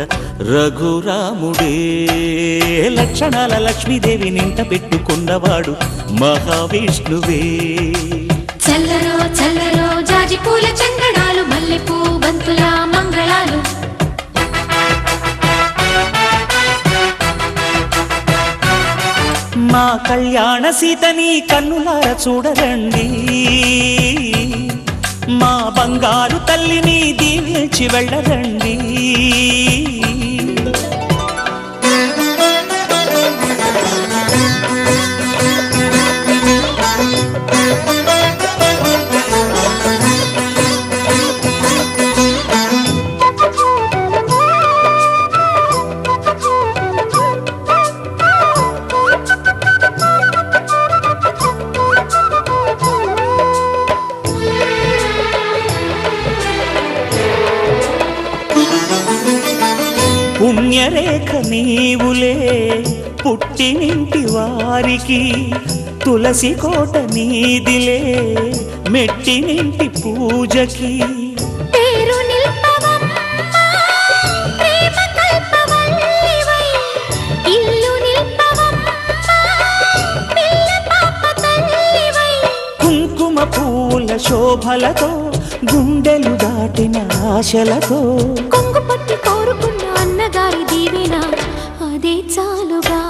G: రఘురాముడే లక్షణాల లక్ష్మీదేవి నింట పెట్టుకున్నవాడు మహావిష్ణువే.
H: చల్లరో చల్లరో జాజి పూల చందనాలు మల్లెపూ బంతుల మంగళాలు
G: మా కళ్యాణ సీతని కన్నులార చూడరండి, మా బంగారు తల్లిని దీవించి వెళ్ళరండి. పుణ్యరేఖ నీవులే పుట్టినింటి వారికి, తులసి కోట నీదిలే మెట్టినింటి పూజకి.
B: పేరు నిల్పవమ్మా ప్రేమ కల్పవల్లివై, ఇల్లు నిల్పవమ్మా పిల్ల పాప తల్లివై.
G: కుంకుమ పూల శోభలతో గుండెలు దాటిన ఆశలతో,
B: కొంగు పట్టి కోరుకున్న అన్నగారి దీవెన అదే చాలుగా.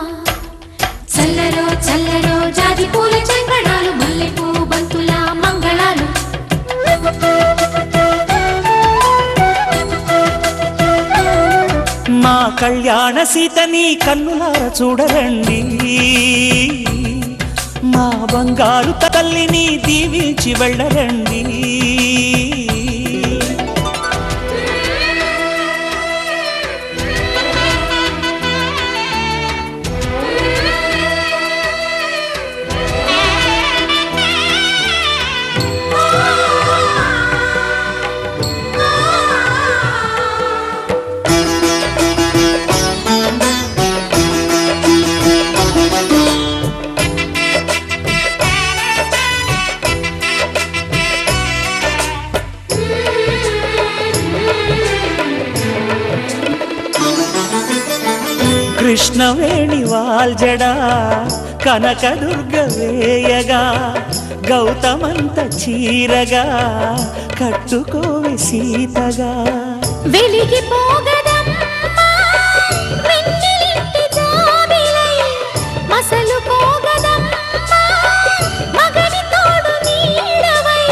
H: చల్లరో చల్లరో జాజి పూల చందనాలు మల్లెపూ బంతుల మంగళాలు
G: మా కళ్యాణ సీతని కన్నులార చూడరండి, మా బంగారు తల్లిని దీవించి వెళ్ళరండి. కృష్ణవేణి వాల్జడా కనకదుర్గ వేయగా, గౌతమంత చీరగా కట్టుకోవి సీతగా.
B: వెలిగిపోగదమ్మా వెన్నెలింటి జాబిలై, మసలుకోగదమ్మా మగని తోడు నీడవై.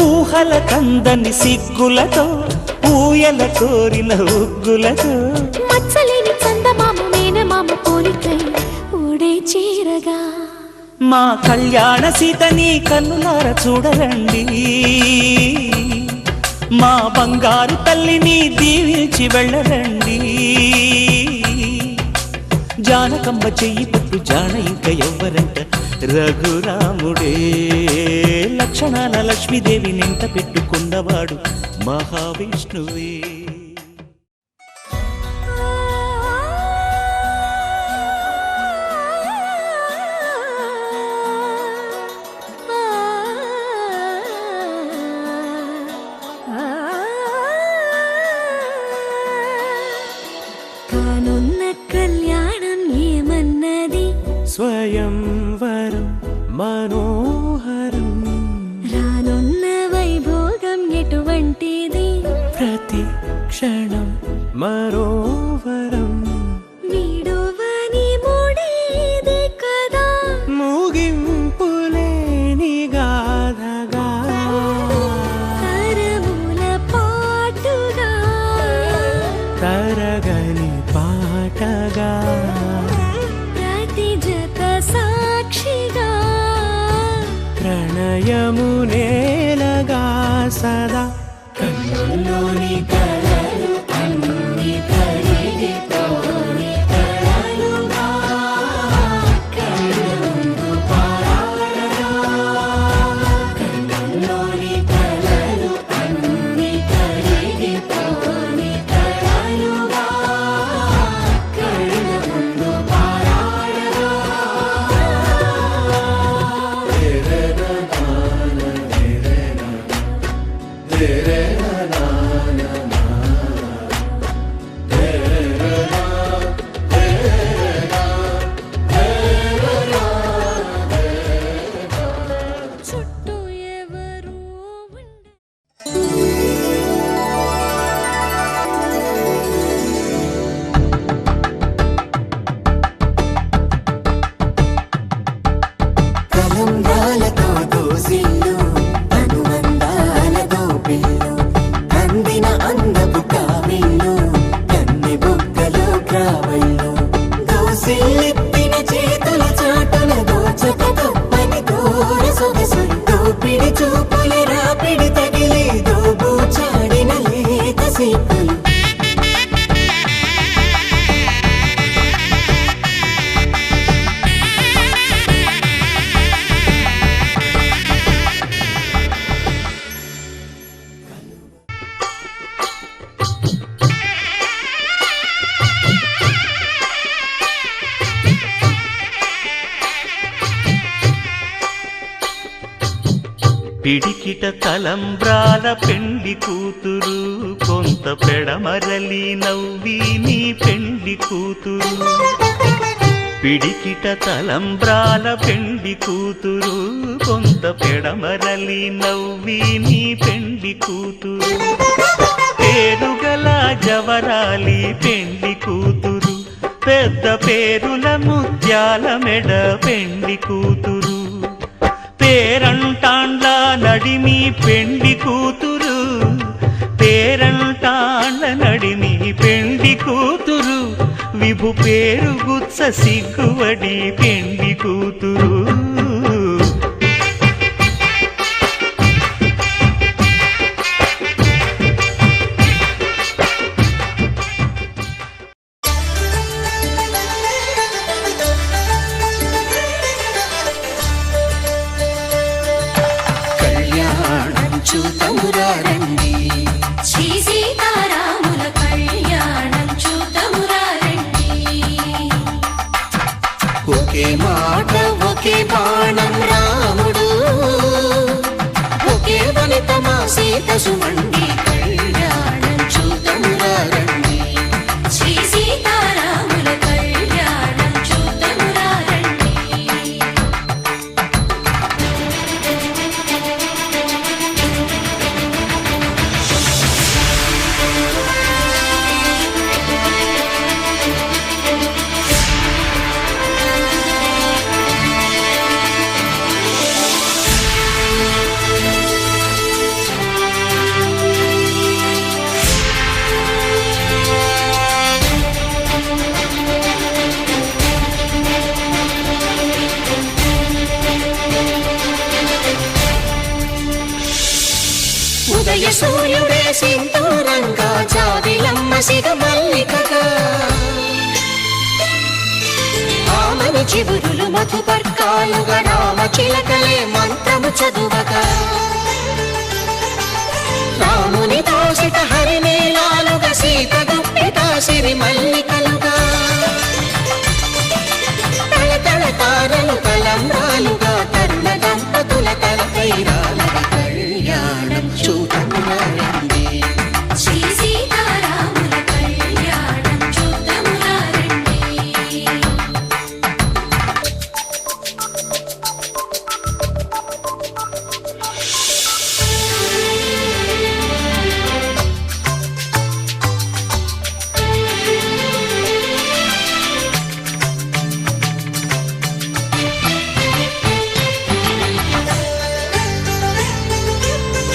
G: ఊహల కందని సిగ్గులతో ఊయల కోరిన ఉగ్గులతో,
B: మచ్చలేని చందమామ మేనమామ పోలికై ఊడే చీరగా.
G: మా కళ్యాణ సీతని కన్నులార చూడరండి, మా బంగారు తల్లిని దీవించి వెళ్ళరండి. జానకమ్మ చెయ్యి పట్టు జాన ఇంక ఎవ్వరంట రఘురాముడే. లక్షణాల లక్ష్మీదేవి నింట పెట్టుకున్నవాడు మహావిష్ణువే.
B: కానున్న కళ్యాణం ఏమన్నది?
F: స్వయంవరం మనోహరం.
B: రానున్న వైభోగం ఎటువంటిది?
F: ప్రతి క్షణం మరోవరం.
B: వీడువని ముడేది కదా,
F: ముగింపులేని గాథగా
B: తరముల పాటుగా,
F: తరగని పాటగా,
B: ప్రతి జత సాక్షిగా,
F: ప్రణయము నేలగా సదా. కన్నుల్లోని కలలు అన్ని కరిగిపోని కలలుగా, కళ్ళ ముందు పారాడగా. కన్నుల్లోని కలలు అన్ని కరిగిపోని కలలుగా, కళ్ళ ముందు పారాడగా.
B: చుట్టూ ఎవరు ఉండ
E: కలంబ్రాలతో దోసిల్లు, అనుబంధాలతో పిల్లు, అందిన అందపు కావిళ్ళు, కన్నె బుగ్గలో గ్రావళ్ళు. దోసిల్లెత్తిన చేతుల చాటున దోచక తప్పని దూర సొగసులు, దోపిడి చూపుల రాపిడి తగిలి దోబూచాడిన లేత సీపులు.
G: పిడికిట తలంబ్రాల పెండి కూతురు, కొంత పెడమరలి నవ్వి నీ పెండి కూతురు. పిడికిట తలంబ్రాల పెండి కూతురు, కొంత పెడమరలి నవ్వి నీ పెండి కూతురు. పేరుగల జవరాలి పెండి కూతురు, పెద్ద పేరుల ముత్యాల మెడ పెండి కూతురు. పేరంటాండ్ల నడిమి పెండి కూతురు, పేరంటాండ్ల నడిమి పెండి కూతురు. విభు పేరు గుత్స సిగ్గువడి పెండి కూతురు.
E: కళ్యాణం చూతమురారండి,
H: శ్రీ సీతారాముల కళ్యాణం చూతమురా రండి.
E: ఒకే మాట ఒకే బాణం రాముడు, ఒకే వనిత మా సీత సుమండి. కళ్యాణం చూతమురారండి,
H: శ్రీ సీతారాముల కళ్యాణం చూతమురా రండి.
E: ఉదయ సూర్యుడే సింధూరంగా జాబిలమ్మ సిగ మల్లికగా ఆమని చిగురులు మధుపర్కాలుగా రామ చిలకలే మంత్రము చదువగా రాముని దోసిట హరిమేళాలుగా సీత గుప్పిట సిరి మల్లికలుగా తళతళ తారలు తలంబ్రాలుగా తరుణ దంపతుల తలపైరాలుగా కళ్యాణం చూడండి
H: శ్రీ సీతారాముల కళ్యాణం చూద్దామురా రండి.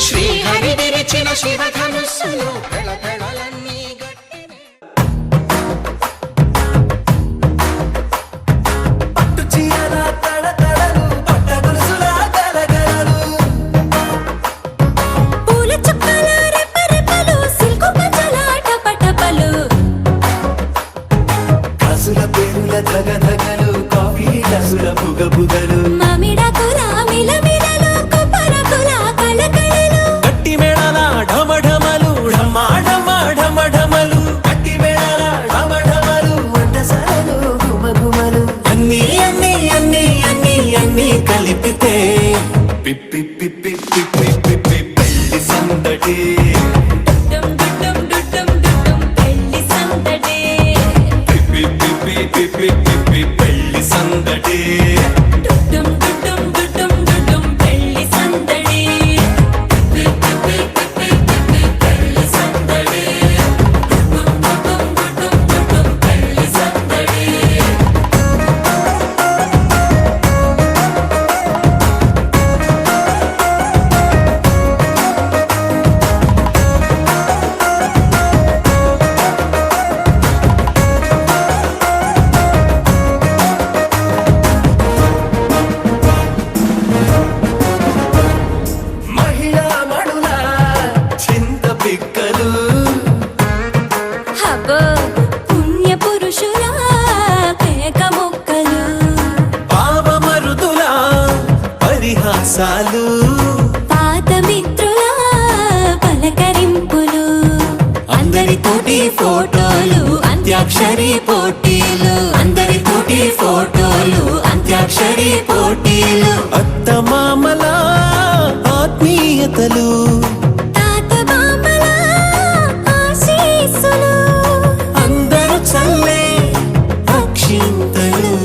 E: శ్రీహరి విరిచిన శివధనుస్సులు పెళపెళలన్నీ గట్టినే
B: పూల చుక్కల రెపరెపలు సిల్కు పంచల టపటపలు మామిడాకుల మిలమిలలు కొబ్బరకుల కళకళలు
C: గట్టి మేళాల ఢమఢమలు ఢమా ఢమా ఢమఢమలు గట్టి మేళాల ఢమఢమలు వంటసాలలు గుమగుమలు అన్నీ అన్నీ అన్నీ అన్నీ అన్నీ కలిపితే పిప్పి పిప్పి పిప్పి పిప్పి పెళ్లి సందడి
B: డుమ్ డుమ్ డుమ్ డుమ్ పెళ్లి సందడి
C: పిప్పి పిప్పి పిప్పి పిప్పి పెళ్లి సందడి
B: డుమ్ డుమ్ డుమ్ డుమ్ పెళ్లి సందడి పెళ్లి సందడి డుమ్ పెళ్లి సందడి
C: మహిళా మడుల చింత పిక్కలు
B: హబ్బో పుణ్య పురుషుల కేక మొక్కలు
C: పావమరుదుల పరిహాసాలు
B: పాత మిత్రుల పలకరింపులు
C: అందరితోటి ఫోటోలు అంత్యాక్షరి పోటీలు అందరితోటి ఫోటోలు అంత్యాక్షరి పోటీలు అత్తమామల ఆత్మీయతలు
B: తాత బామ్మల ఆశీస్సులు
C: అందరూ చల్లే అక్షింతలు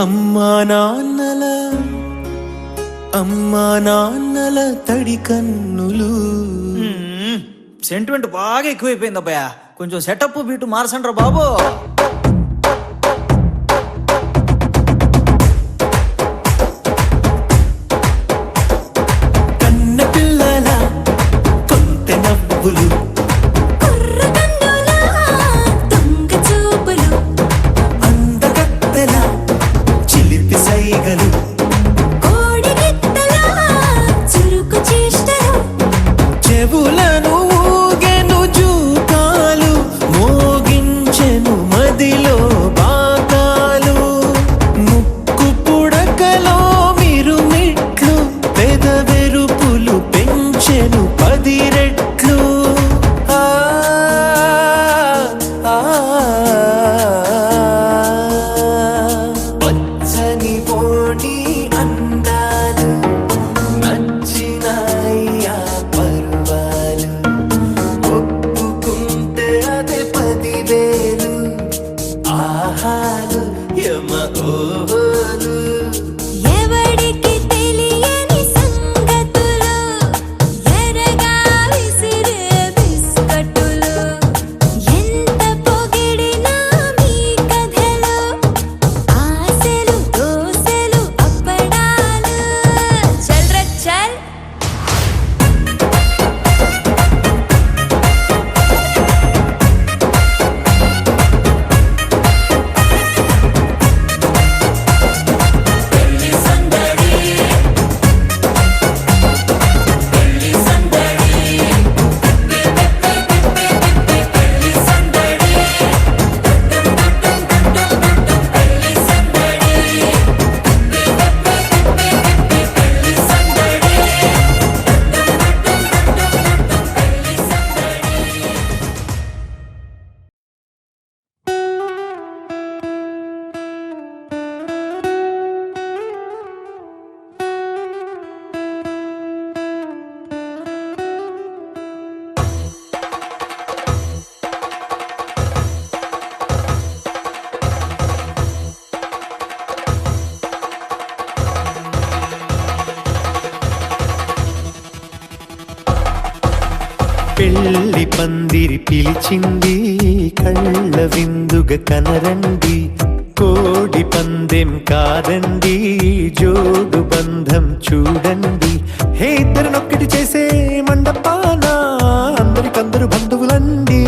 C: అమ్మా నాన్నల తడి కన్నులు
J: సెంటిమెంట్ బాగా ఎక్కువైపోయింది అబ్బాయా కొంచెం సెటప్ బీటు మార్చండ్రా బాబు
C: కన్న పిల్లల కొంత నవ్వులు
B: కుర్ర కన్నుల దొంగ చూపులు
C: అందగత్తెల చిలిపి సైగలు
B: కోడి గిత్తల చురుకు చేష్టలు
C: చెవులను ఊగెను జూకాలు మోగించెను మదిలో బాకాలు ముక్కు పుడకలో మిరుమిట్లు పెదవెరుపులు పెంచెను 10 రెట్లు ఆ ఆ పచ్చని పోటీ అందాలు నచ్చినాయ్యా పర్వాలు ఒప్పుకుంటే అదే 10,000 ఆహాలు యమ ఓహోలు
B: ఎవడికి తెలియని సంగతులు ఎరగాలి
C: పెళ్లి పందిరి పిలిచింది కళ్ళ విందుగ కనరండి కోడి పందెం కాదండి జోడు బంధం చూడండి హే ఇద్దరినొక్కటి చేసే మండపాన అందరికందరు బంధువులండి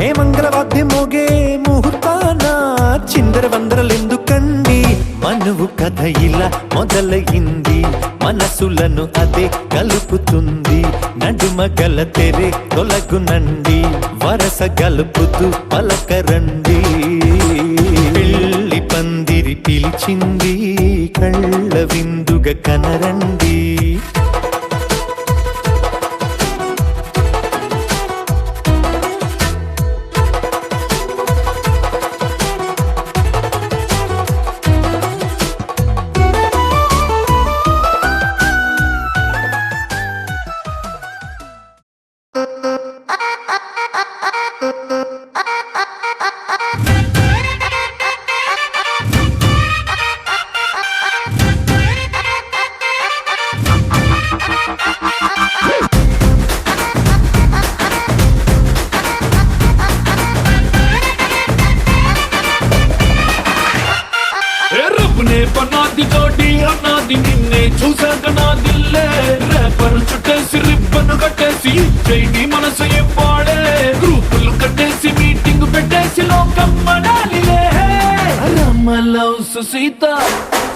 C: హే మంగళవాద్యం మోగే ముహూర్తాన చిందర వందరలెందుకండి మనువు కథ ఇలా మొదలయింది మనసులను అదే కలుపుతుంది నడుమ గల తెరే తొలగునండి వరస గలుపుతూ పలకరండి పెళ్లి పందిరి పిలిచింది కళ్ళ విందుగ కనరండి
A: రబ్బునే పన్నాది తోటి అన్నాది నిన్నే చూసాక నా దిల్లే రేపరు చుట్టేసి రిబ్బను కట్టేసి చేయి మనసు పాడే గ్రూపులు కట్టేసి మీటింగ్ పెట్టేసి లోకం మనాలిలే Rama loves Sita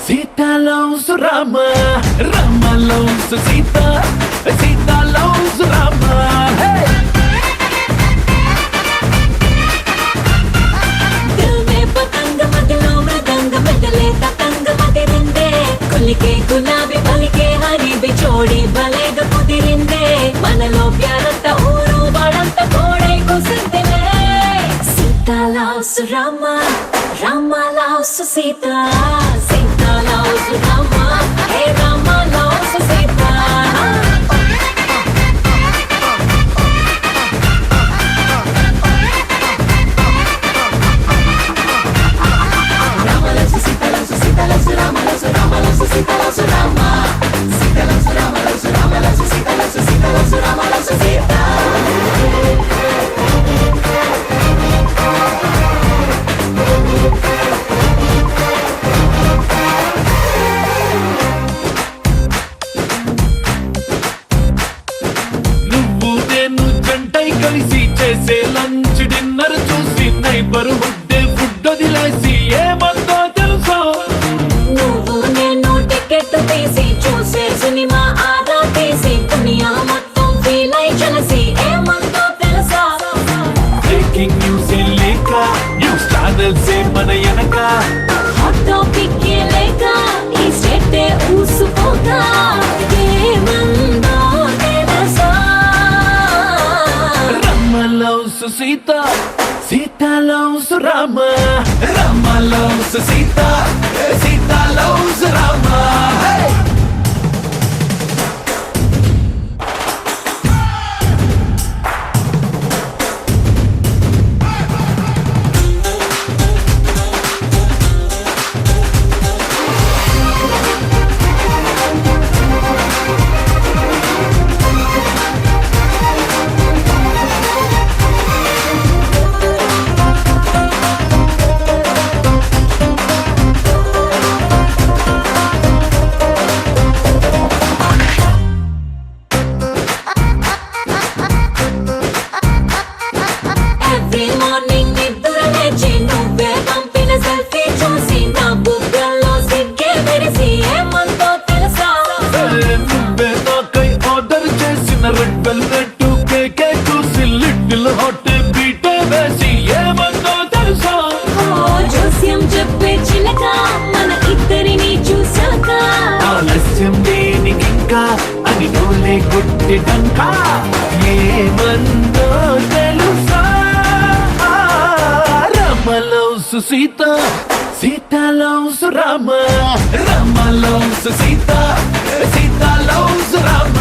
A: Sita loves Rama Rama loves Sita Sita loves Rama
B: కొలికే గులాబీ పలికే హరి బిచోడి బలేగా కుదిరిందే మనలో ప్యారంత ఊరు వాడంత కోడై కుసిందిలే Sita loves Rama Rama loves Sita Sita loves Rama hey Rama loves Sita
A: నువ్వు నేను జంటై కలిసి చేసే లంచ్ డిన్నర్ చూసి నైబర్ హుడ్డే ఫుడ్ వదిలేసి ఏమందో తెలుసా
B: నువ్వు నేను టికెట్ తీసి చూసే సినిమా ఆదా తీసి దునియా మొత్తం ఫీల్ అయి చలసి ఏమందో తెలుసా
A: బ్రేకింగ్ న్యూస్ లేక న్యూస్ ఛానల్స్ మన వెనక
B: హాట్ టాపిక్ లేక ఈ స్టేట్ ఊసుకోగా ఏమందో తెలుసా
A: Rama loves Sita Sita loves Rama Rama loves Sita Sita loves Rama
B: every morning నిద్ర లేచి నువ్వే పంపిన సెల్ఫీ చూసి నా బుగ్గల్లో సిగ్గే మెరిసి ఏమందో తెలుసా
A: నువ్వే నాకై ఆర్డర్ చేసిన రెడ్ వెల్వెట్ కేకే చూసి లిటిల్ హాట్ బీటే వేసి ఏమందో తెలుసా
B: జోస్యం చెప్పే చిలక మన ఇద్దరిని చూసాక
A: ఆలస్యం దేనికింకా అని నోలే కొట్టిదంకా ఏమందో తెలుసా Rama loves Sita Sita loves Rama Rama loves Sita Sita loves Rama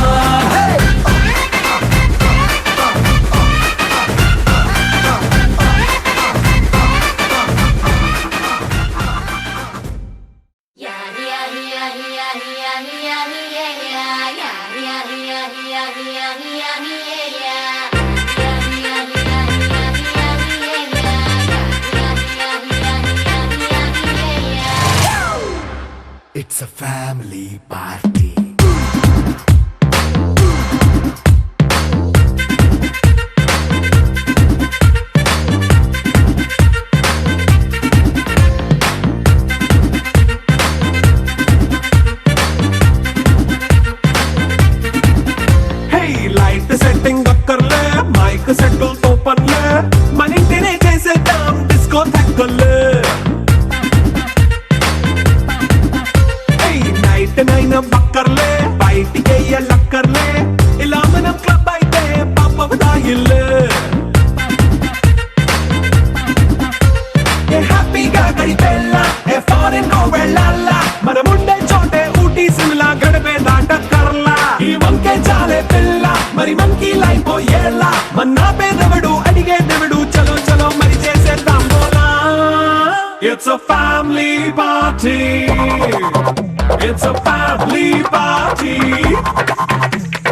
H: yeah.
A: Setting అక్కర్లే మైక్ సెట్టులతో పనిలే మన ఇంటినే చేసేద్దాం డిస్కో థెక్కలే నైట్ నైన్ బక్కర్లే బయటికి లక్కర్లే ఇలా మనం క్లబ్ అయితే పాపదాయిల్లే హ్యాపీగా గడిపెల్లా ఫారెన్ వెళ్ళాలా మనముండే చోటే ఊటీ సిమ్లా గడిపే దాటక్కర్లా ఈ వంకే చాలే పిల్ల మరి మనకి లైఫ్ ఏళ్ళ మన్నా పేదవడు అడిగేదెవడు చలో చలో మరి చేసేద్దాం బోలా it's a family party it's a family party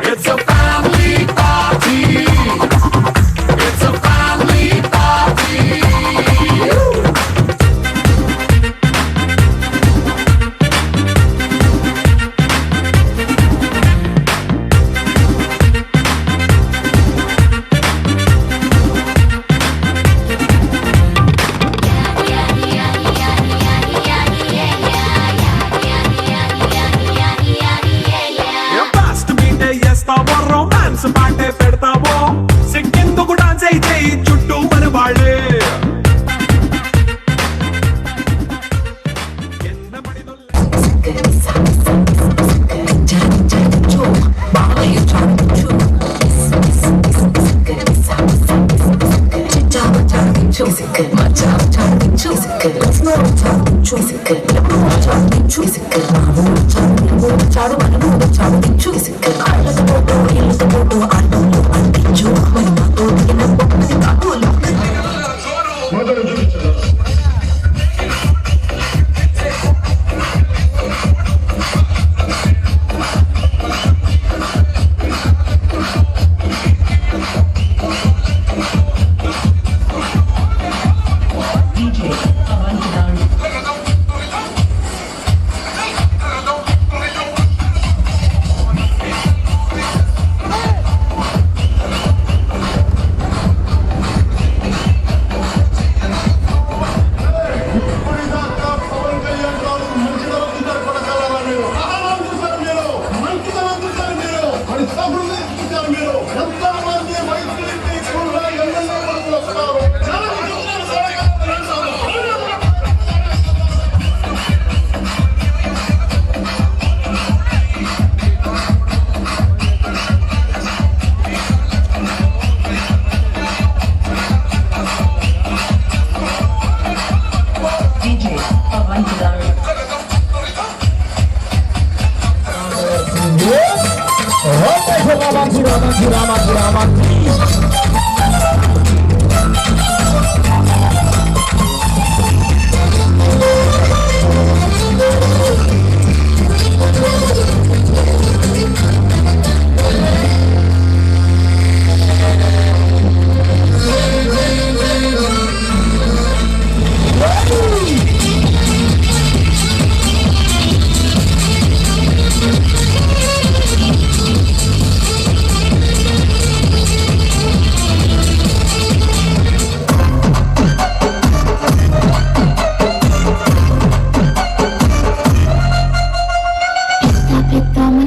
A: it's a family party it's a family party romance పాటే పెడతావో సిగ్గెందుకు డాన్స్ అయితే చుట్టూ మన వాళ్ళే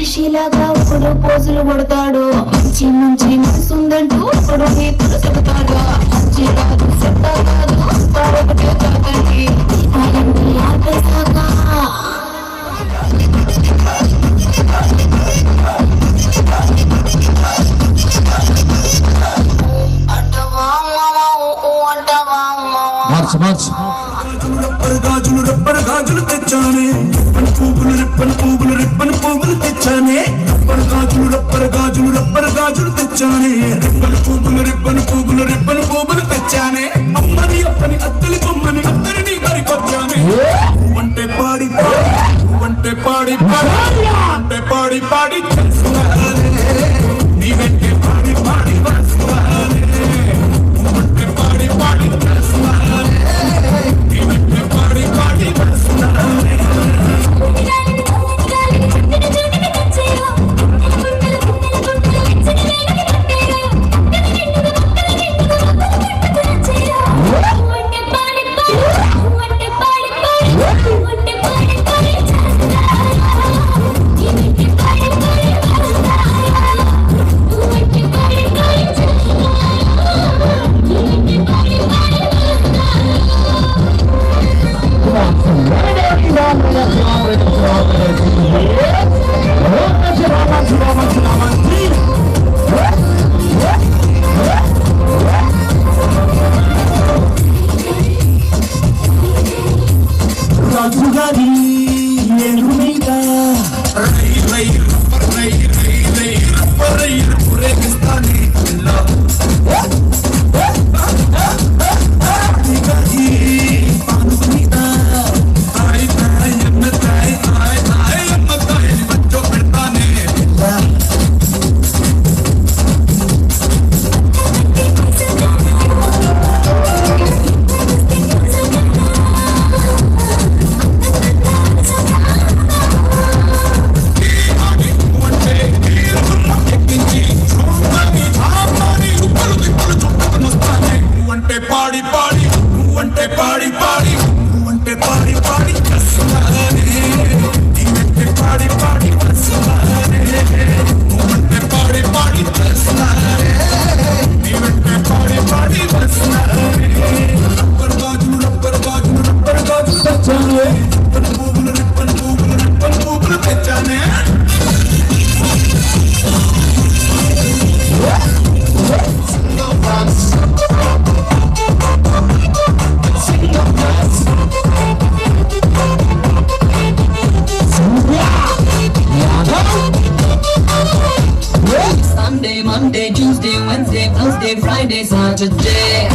B: మనిషిలాగా ఒకడు పోజులు కొడతాడు మంచి మంచి మనసుందంటూ ఒకడు నీతులు చెబుతాడు మంచి కాదు చెత్త కాదు ఒకటే కాదండి ఆపేసాక
A: గాజులు రబ్బర్ గాజులు తెచ్చానే రిబ్బన్ పువ్వులు తెచ్చానే రబ్బర్ గాజులు తెచ్చానే రిబ్బన్ పువ్వులు తెచ్చానే అమ్మని అప్పని అత్తలి బొమ్మని అత్తరిని గరికొచ్చానే వంటే పాడి నీ వెంటే పాడి
B: Monday, Tuesday, Wednesday, Thursday, Friday, Saturday.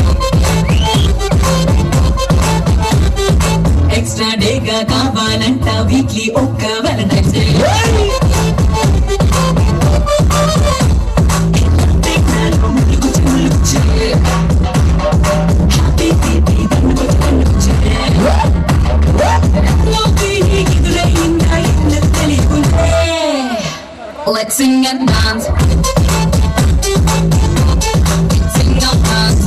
B: Extra day ga kavalanta weekly okka Valentine's Day. Let's sing and dance. Sing and dance.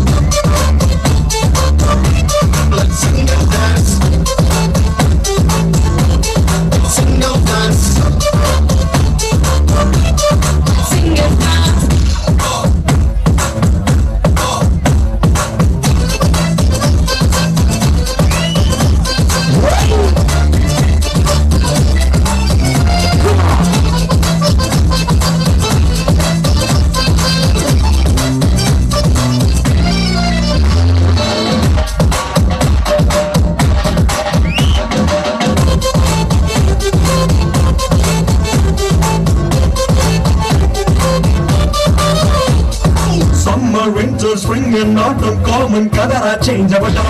E: Let's sing and dance. Sing and dance.
B: Sing and dance.
A: Summer, winter, spring and autumn common kadara change avadam.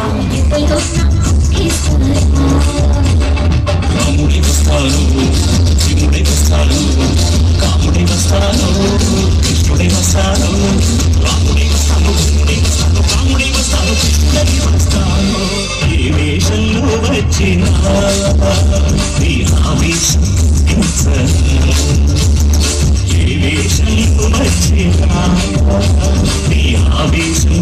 A: రాముడి వస్తాను శివుడి వస్తాను కాముడి వస్తాను కృష్ణుడి వస్తాను రాముడి వస్తాను శివుడి వస్తాను కాముడి వస్తాను కృష్ణుడి వస్తాను ఏ వేషంలో వచ్చినా నీ ఆవేశం ఏ వేషంలో వచ్చినా నీ ఆవేశం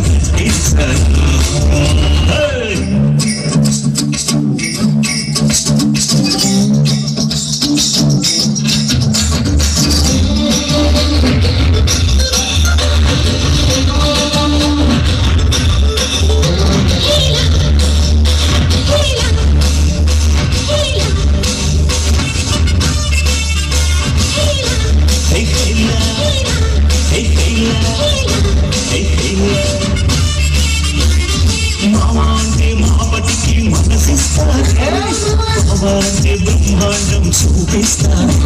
A: మావాంటే మాపటికి మనసిస్తారే మావాంటే బ్రహ్మాండం చూపిస్తారే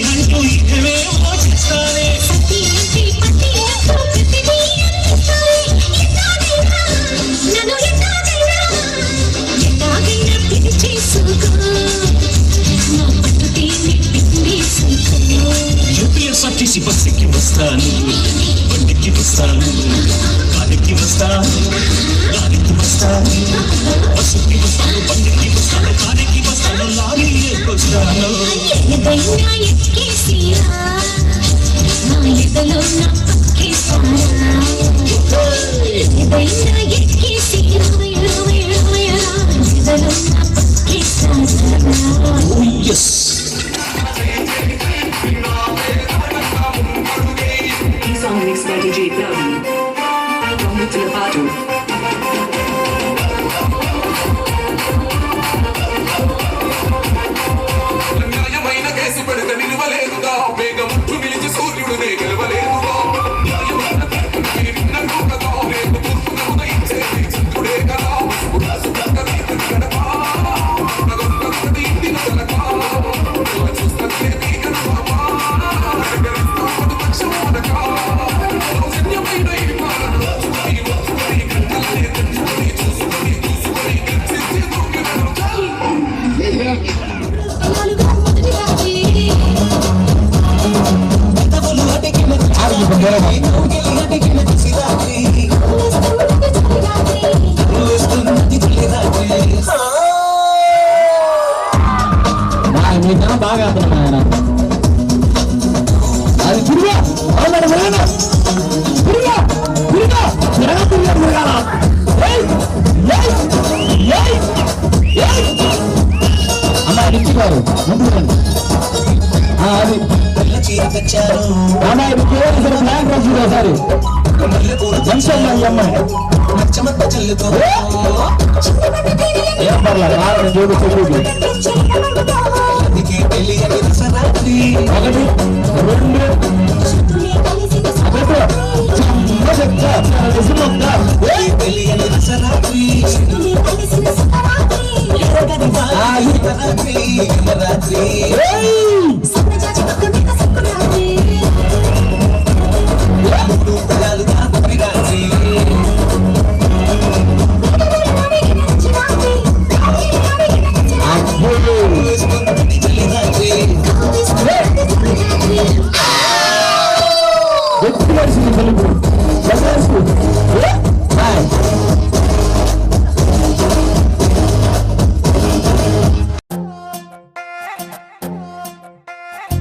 A: అంటూ ఇవే ఆశిస్తారే యూపీఎస్ఆర్టీసీ బస్సుకి వస్తాను బండికి వస్తాను కాలికి వస్తాను లారీకి వస్తాను బస్సుకి వస్తాను బండికి వస్తాను కాలికి వస్తాను లారీకి వస్తాను ఎస్
B: ఈ song mix by DJ Plavi from Mutulapadu.
A: న్యాయమైన కేసు పెడితే నిలవలేదుగా వేగముట్టు నిలిచి సూర్యుడునే గెలవలేదుగా న్యాయమైన తీర్పుని విన్నట్టు కదా రేపు తూర్పున ఉదయించేది చంద్రుడే కదా సుఖకరీ గడప నగొక్కది ఇంటిన తలక చూస్తే గడప గరిస్తాడు పక్షమోదక సౌజన్యమైన ఈ పాలన చూసి వచ్చుకొని గంటలనే తెచ్చుకొని చూసుకొని గెలిచి దూకి
F: బాగా ఆయన అది తిరిగా అవునాడు తిరిగా తిరిగా తిరిగా తిరిగా తిరగాల అమ్మాయి ఇంటికారు ముందుకు అది అమ్మాయి ప్లాన్ రాసి సారి జంక్షన్ ఈ అమ్మాయి ఏం పర్లేదు ఆరు జోడు చెల్లికి ఒకటి రెండు
H: సన్న జాజి పక్క మీద సక్కురాజి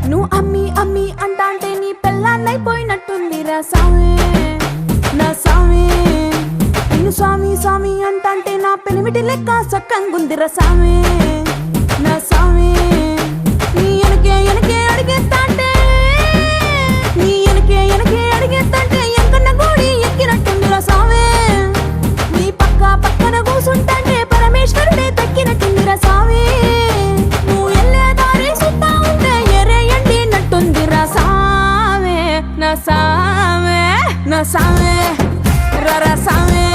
B: నువ్వు అమ్మి అమ్మి అంటాంటే నీ పెళ్ళాన్నైపోయినట్టుందిరా సామి నా సామి నిన్ను స్వామి స్వామి అంటాంటే నా పెనిమిటి లెక్క సక్కంగుందిరా సామి నా సామి నీ ఎనకే ఎనకే అడిగేస్తాంటే నీ ఎనకే ఎనకే అడిగేస్తాంటే ఎంకన్న గోడి ఎక్కినట్టుందిరా సామి నీ పక్క పక్కన కూసుంటాంటే పరమేశ్వరుడే తక్కినట్టుందిరా సామి నువ్వు ఎల్లే దారి సుత్తా ఉంటే ఎరేయండి నట్టుందిరా సామే నా సామే నా సామే రరా సామే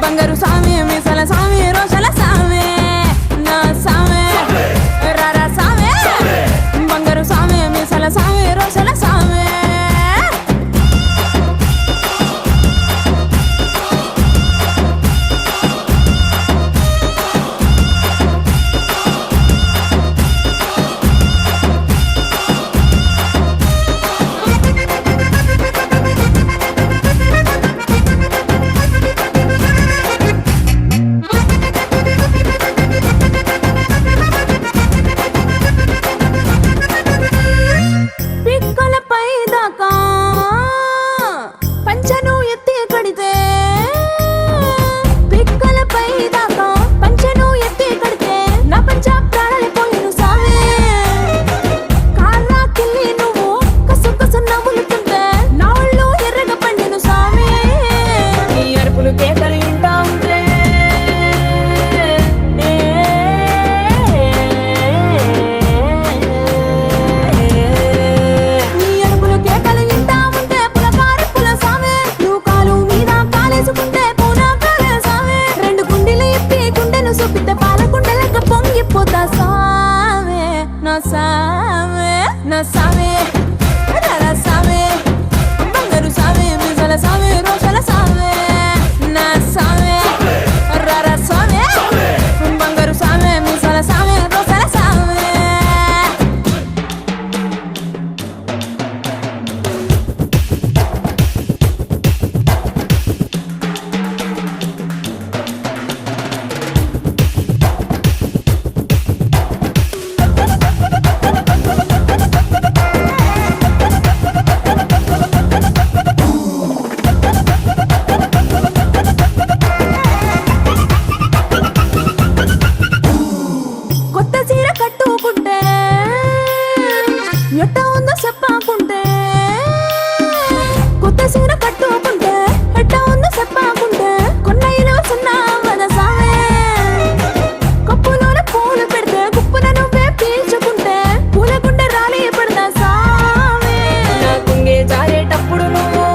B: బంగారు సామి మిసల సామి రోషల సామే నా సామే రరా సామే బంగారు సామి మిసల సామి రోషల సామే పిక్కలపై దాకా పంచను ఎత్తి కడితే పిక్కలపై దాకా పంచను ఎత్తి కడితే నా పంచ ప్రాణాలు పోయిను సామే కాళ్ళకిల్లి నువ్వు కసు కసు నవ్వులుతుంటే నా ఒళ్ళు ఎర్రగా పండిను సామే నీ అరుపులు కేకలు ఇంటా ఉంటే నీ అరుపులు కేకలు ఇంటా ఉంటే పులకారి పుల సామే నువ్వు కాలు మీద కాలేసుకుంటే పూనా కాలే సామే రెండు గుండెలు ఇప్పి గుండెను చూపితే పాల గుండెలక పొంగిపోతా సామే నా సామే నా సామే రరా సామే బంగారు సామే మిసల సామే రోషల సామే నా సామే రరా సామే బంగారు సామే మిసల సామే రోషల సామే కొత్త చీర కట్టుకుంటే ఎట్ట ఉందో చెప్పాకుంటే కొత్త చీర కట్టుకుంటే ఎట్ట ఉందో చెప్పాకుంటే కొన్నయ్యలో చిన్న వద సామే కప్పులోన పూలు పెడితే గుప్పున నువ్వే పీల్చుకుంటే పూల గుండె రాలి పడదా సామే నా కుంగే జారేటప్పుడు నువ్వు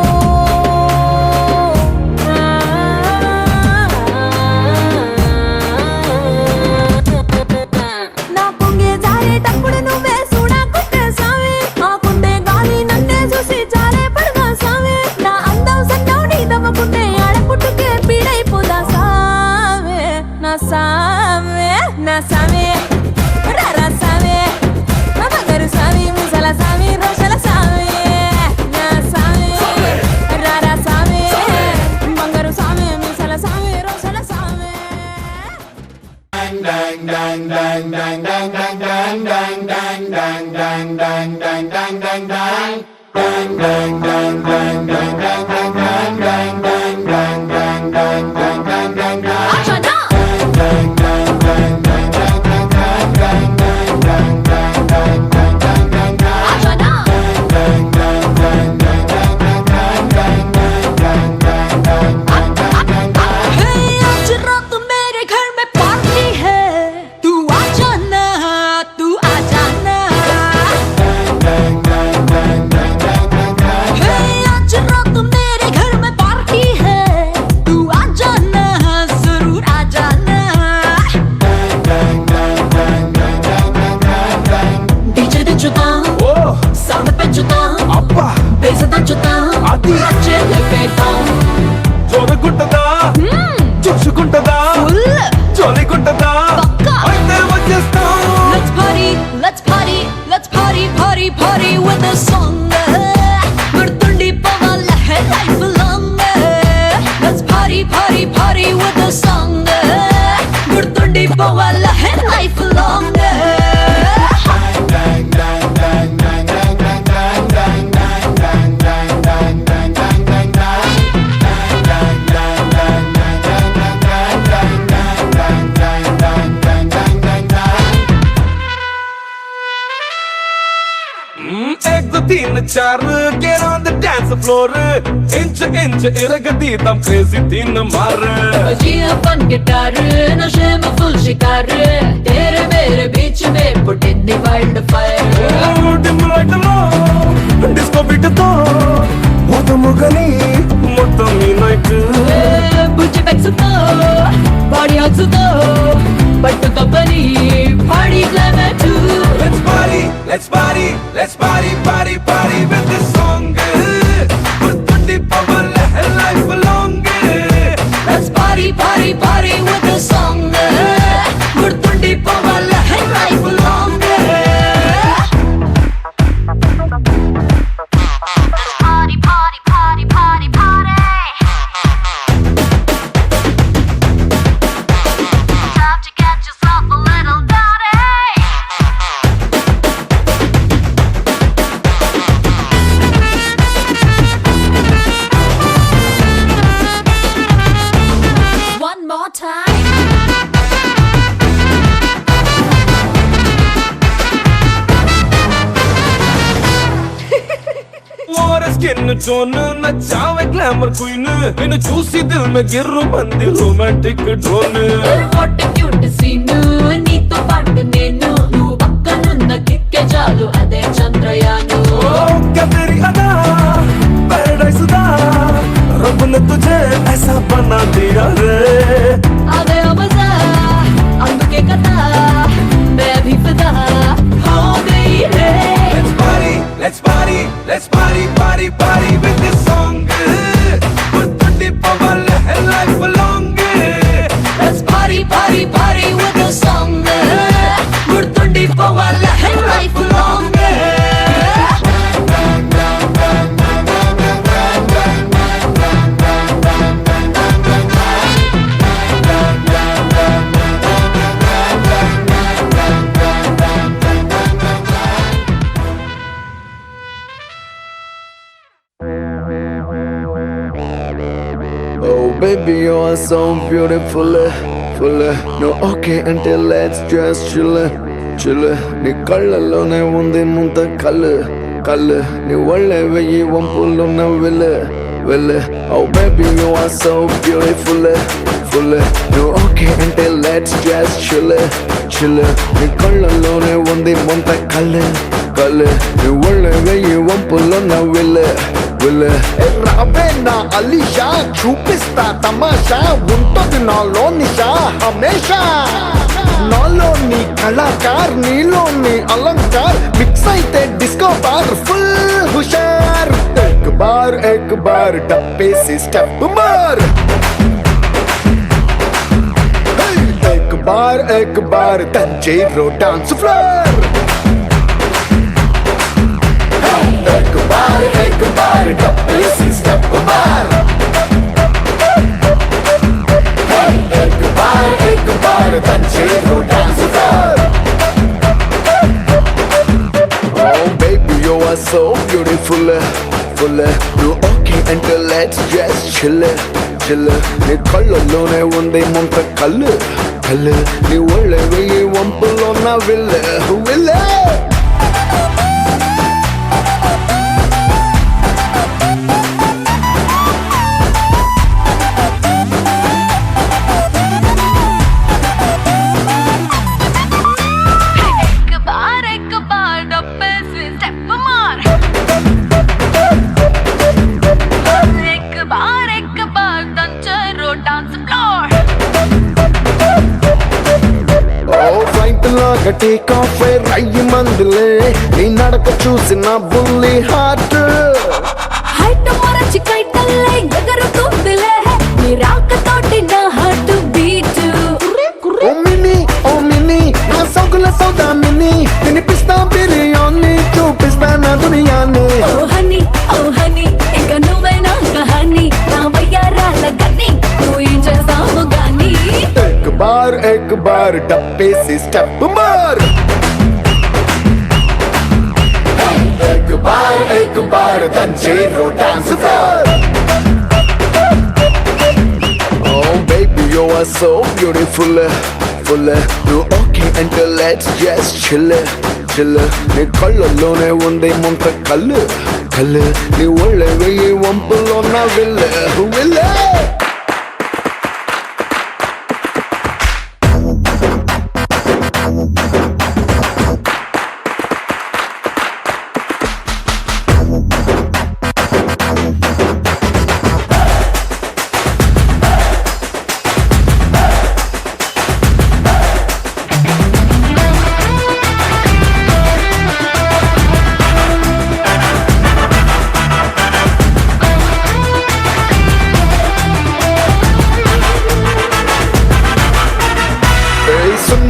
B: నా కుంగే జారేటప్పుడు నువ్వే చూడకుంటే సామే ఆ కుండే గాలి నన్నే చూసి జారే పడగా సామే నా అందం సన్నం నీ దవ్వకుంటే ఆడపుట్టుకే పీడైపోదా సామే నా సామే నా సామే రరా సామే బంగారు సామి ముసల సామి రోషల సామే నా సామే రరా సామే బంగారు సామి ముసల సామి రోషల సామే ఆచనా ఆచనా आज रात मेरे घर में पार्टी है तू आ जाना तू आ जाना आज रात मेरे घर में पार्टी है तू आ जाना जरूर life longer.
A: एक दो तीन चार get on the dance floor इंच इंच इरगती तम crazy तीन मार
B: बजिया फन गिटार नशे में फुल शिकार तेरे मेरे बीच में put in the wildfire
A: dim light lo disco beat తో మొదముగని మొత్తం ఈ night
B: బుజ్జి బెక్స్ తో బాడీ హగ్స్ తో పట్టు తప్పని పాడి climate
A: let's party let's party let's party party party with this song put power life longer
B: let's party party party with the song గుర్తుండి పోవాల life longer party party party party party time to get yourself a little dirty one more time
A: और skin tone नचावे glamour queen इन చూసి दिल में गिर्रु मंदी romantic drone
B: what a cute scene నీతో పాటు నేను నువ్వు పక్కనున్న కిక్కే చాలు అదే చంద్రయాను
A: क्या तेरी अदा पैराडाइज दा रब ने तुझे ऐसा बना दिया रे
B: అదే మజా అందుకే కదా मैं भी फिदा हो गई है
A: let's party let's party let's party party party with this song put the power life longer
B: let's party party party with the song గుర్తుండి పోవాల life longer
E: Oh baby, you are so beautiful, full. No okay until let's just chill, chill. నీ కళ్ళలోనే ఉంది ముంత కళ్ళు కళ్ళు నీ ఒళ్ళే వెయ్యి వంపులున్న వెళ్ళు Oh baby, you are so beautiful, full. No okay until let's just chill, chill. నీ కళ్ళలోనే ఉంది ముంత కళ్ళు కళ్ళు నీ ఒళ్ళే వెయ్యి వంపులున్న వెళ్ళు రాబే నా అలీషా చూపిస్తా తమాషా ఉంటుంది నాలో నిషా హమేషా నాలో నీ కళాకార్ నీలో నీ అలంకార్ మిక్స్ అయితే డిస్కో బార్ ఫుల్ హుషార్ एक बार डब्बे से स्टेप मार एक बार तंजीरो डांस फ्लोर एक बार डब्बे से स्टेप मार एक बार तंजीरो dance floor Oh baby, you are so beautiful, full. You okay until let's just chill, chill. నీ కళ్ళలోనే ఉంది ముంత కళ్ళు కళ్ళు నీ ఒళ్ళే వెయ్యి వంపులో నా విల్ల టేక్ ఆఫ్ రయ్యి మందులే నీ నడక చూసిన బుల్లి హార్ట్
B: హైట్ మరచి కైటల్లే ఎగరుతుందిలే నీ రాకతోటి నా హార్ట్ బీట్
E: ఓ మినీ నా సౌకుల సౌదా మినీ తినిపిస్తా బిర్యానీ చూపిస్తా నా దునియాని
B: ఓ హనీ ఇక నువ్వే నా కహాని నా వయ్యారాల గని నువ్వు ఏం చేస్తావు గాని
E: एक बार डब्बे డబ్బేసి స్టెప్ మార్ एक बार తంచేరో dance floor Oh baby you are so beautiful full you okay until let's just chill నీ కళ్ళల్లోనే ఉంది ముంత కళ్ళు నీ ఒళ్ళే వెయ్యి వంపులో నా విల్ల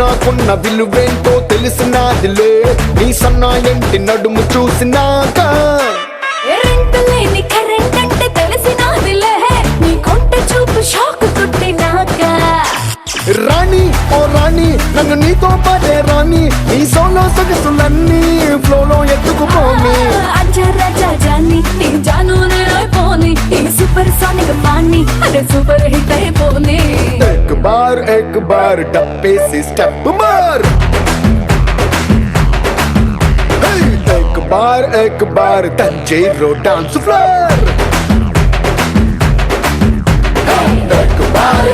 E: నాకున్న విలువేంటో తెలిసినాదిలే నీ సన్నా ఎంటి నడుము చూసినాక
B: రెంటులేని కరెంట్ అంటే తెలిసినాదిలే నీ కొంట చూపు షాక్ కొట్టినాక
E: రాణి ఓ రాణి నన్ను నీతో పాటే రాణి నీ సోలో సొగసులన్నీ ఫ్లోలో ఎత్తుకుపోని
B: జాని నీ జాను అయిపోని ఈ సూపర్ సానిక్ పాని అరే సూపర్ హిట్ అయిపోని
E: एक बार डब्बे से स्टेप मार एक बार तंजेरो डांस फ्लोर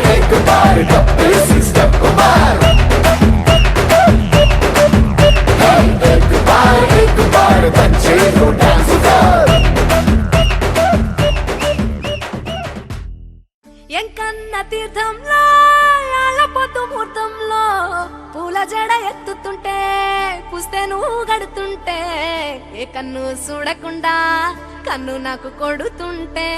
E: एक बार डब्बे से स्टेप मार एक बार तंजेरो डांस फ्लोर
B: ఎంకన్న తీర్థంలో పొద్దు ముహూర్తంలో పూల జడ ఎత్తుతుంటే పుస్తే నువ్వు గడుతుంటే ఏ కన్ను చూడకుండా కన్ను నాకు కొడుతుంటే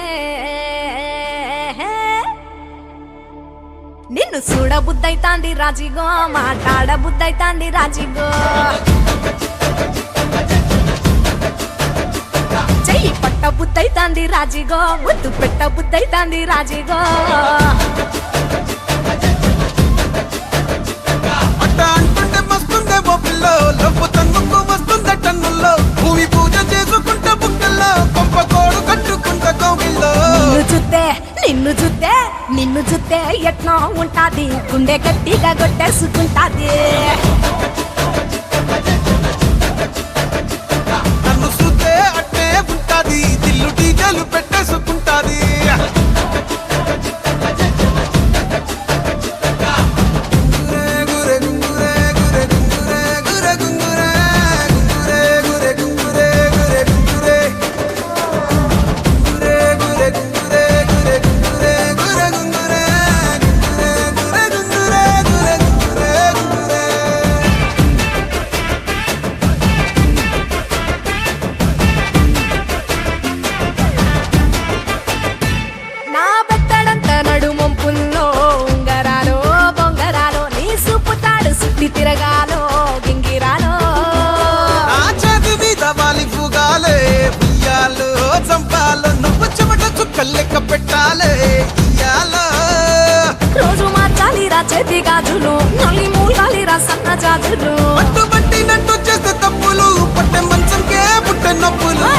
B: నిన్ను చూడ బుద్ధైతాంది రాజిగో మాట్లాడ బుద్ధైతాంది రాజిగో చెయ్యి పట్ట బుద్ధైతాంది రాజిగో ముద్దు పెట్ట బుద్ధైతాంది రాజిగో
K: అంటుంటే మస్తుందే ఓ పిల్లో లవ్వు తన్నుకు వస్తుందే టన్నుల్లో భూమి పూజ చేసుకుంటే బుక్కల్లో కొంప కోడు కట్టుకుంటే కోవిల్లో
B: నిన్ను చూస్తే ఎట్లా ఉంటాది గుండె గట్టిగా కొట్టేసుకుంటాది
K: నన్ను చూస్తే అట్టే ఉంటాది దిల్లు డీజేలు పెట్టేసుకుంటాది
B: తిరగాలో గింగిరాలో
K: ఆ చేతి మీద వాలి ఫుగాలే ఉయ్యాలో చంపాలో నువ్వు చెమట చుక్కలు లెక్క పెట్టాలే ఇయ్యాలో
B: రోజు మార్చాలిరా చేతి గాజులు నల్లి మూలాలిరా సన్న జాజులు
K: పట్టు పట్టినట్టు చేస్తే తప్పులు పట్టే మంచంకే పుట్టే నొప్పులు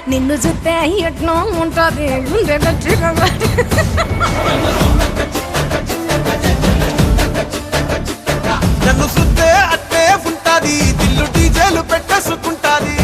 B: నిన్ను చూస్తే ఎట్లా ఉంటది గుండె గట్టిగా
K: నన్ను చూస్తే అట్టే ఉంటాది దిల్లు డీజేలు పెట్టేసుకుంటాది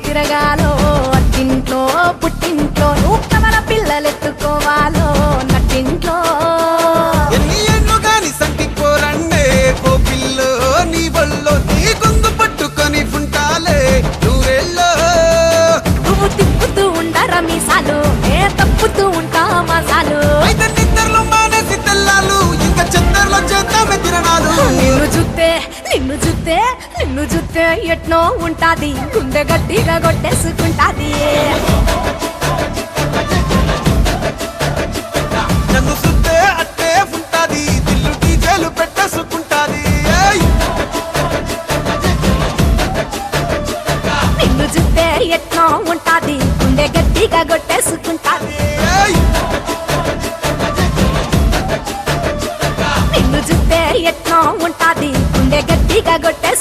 B: తిరగాలో అట్టింట్లో పుట్టింట్లో నువ్వు కమల పిల్లలెత్తుకోవాలో నట్టింట్లో
K: ఎన్ని ఏళ్ళు గాని సంటిపోరండే ఓ పిల్లో నీ వల్లో నీ గొంతు పట్టుకొని ఉంటాలే నువ్వెల్లో
B: నువ్వు తిప్పుతూ ఉండరా మీ సాల నిన్ను చూస్తే ఎట్నో ఉంటాది గుండె గట్టిగా కొట్టేసుకుంటాది
K: నన్ను సుత్తే అట్టే ఉంటాది దిల్లు డీజేలు పెట్టేసుకుంటాది ఏయ్!
B: నిన్ను చూస్తే ఎట్నో ఉంటాది గుండె గట్టిగా కొట్టేసుకుంటాది
K: ఏయ్!
B: నిన్ను చూస్తే ఎట్నో ఉంటాది గుండె గట్టిగా కొట్టేసుకుంటాది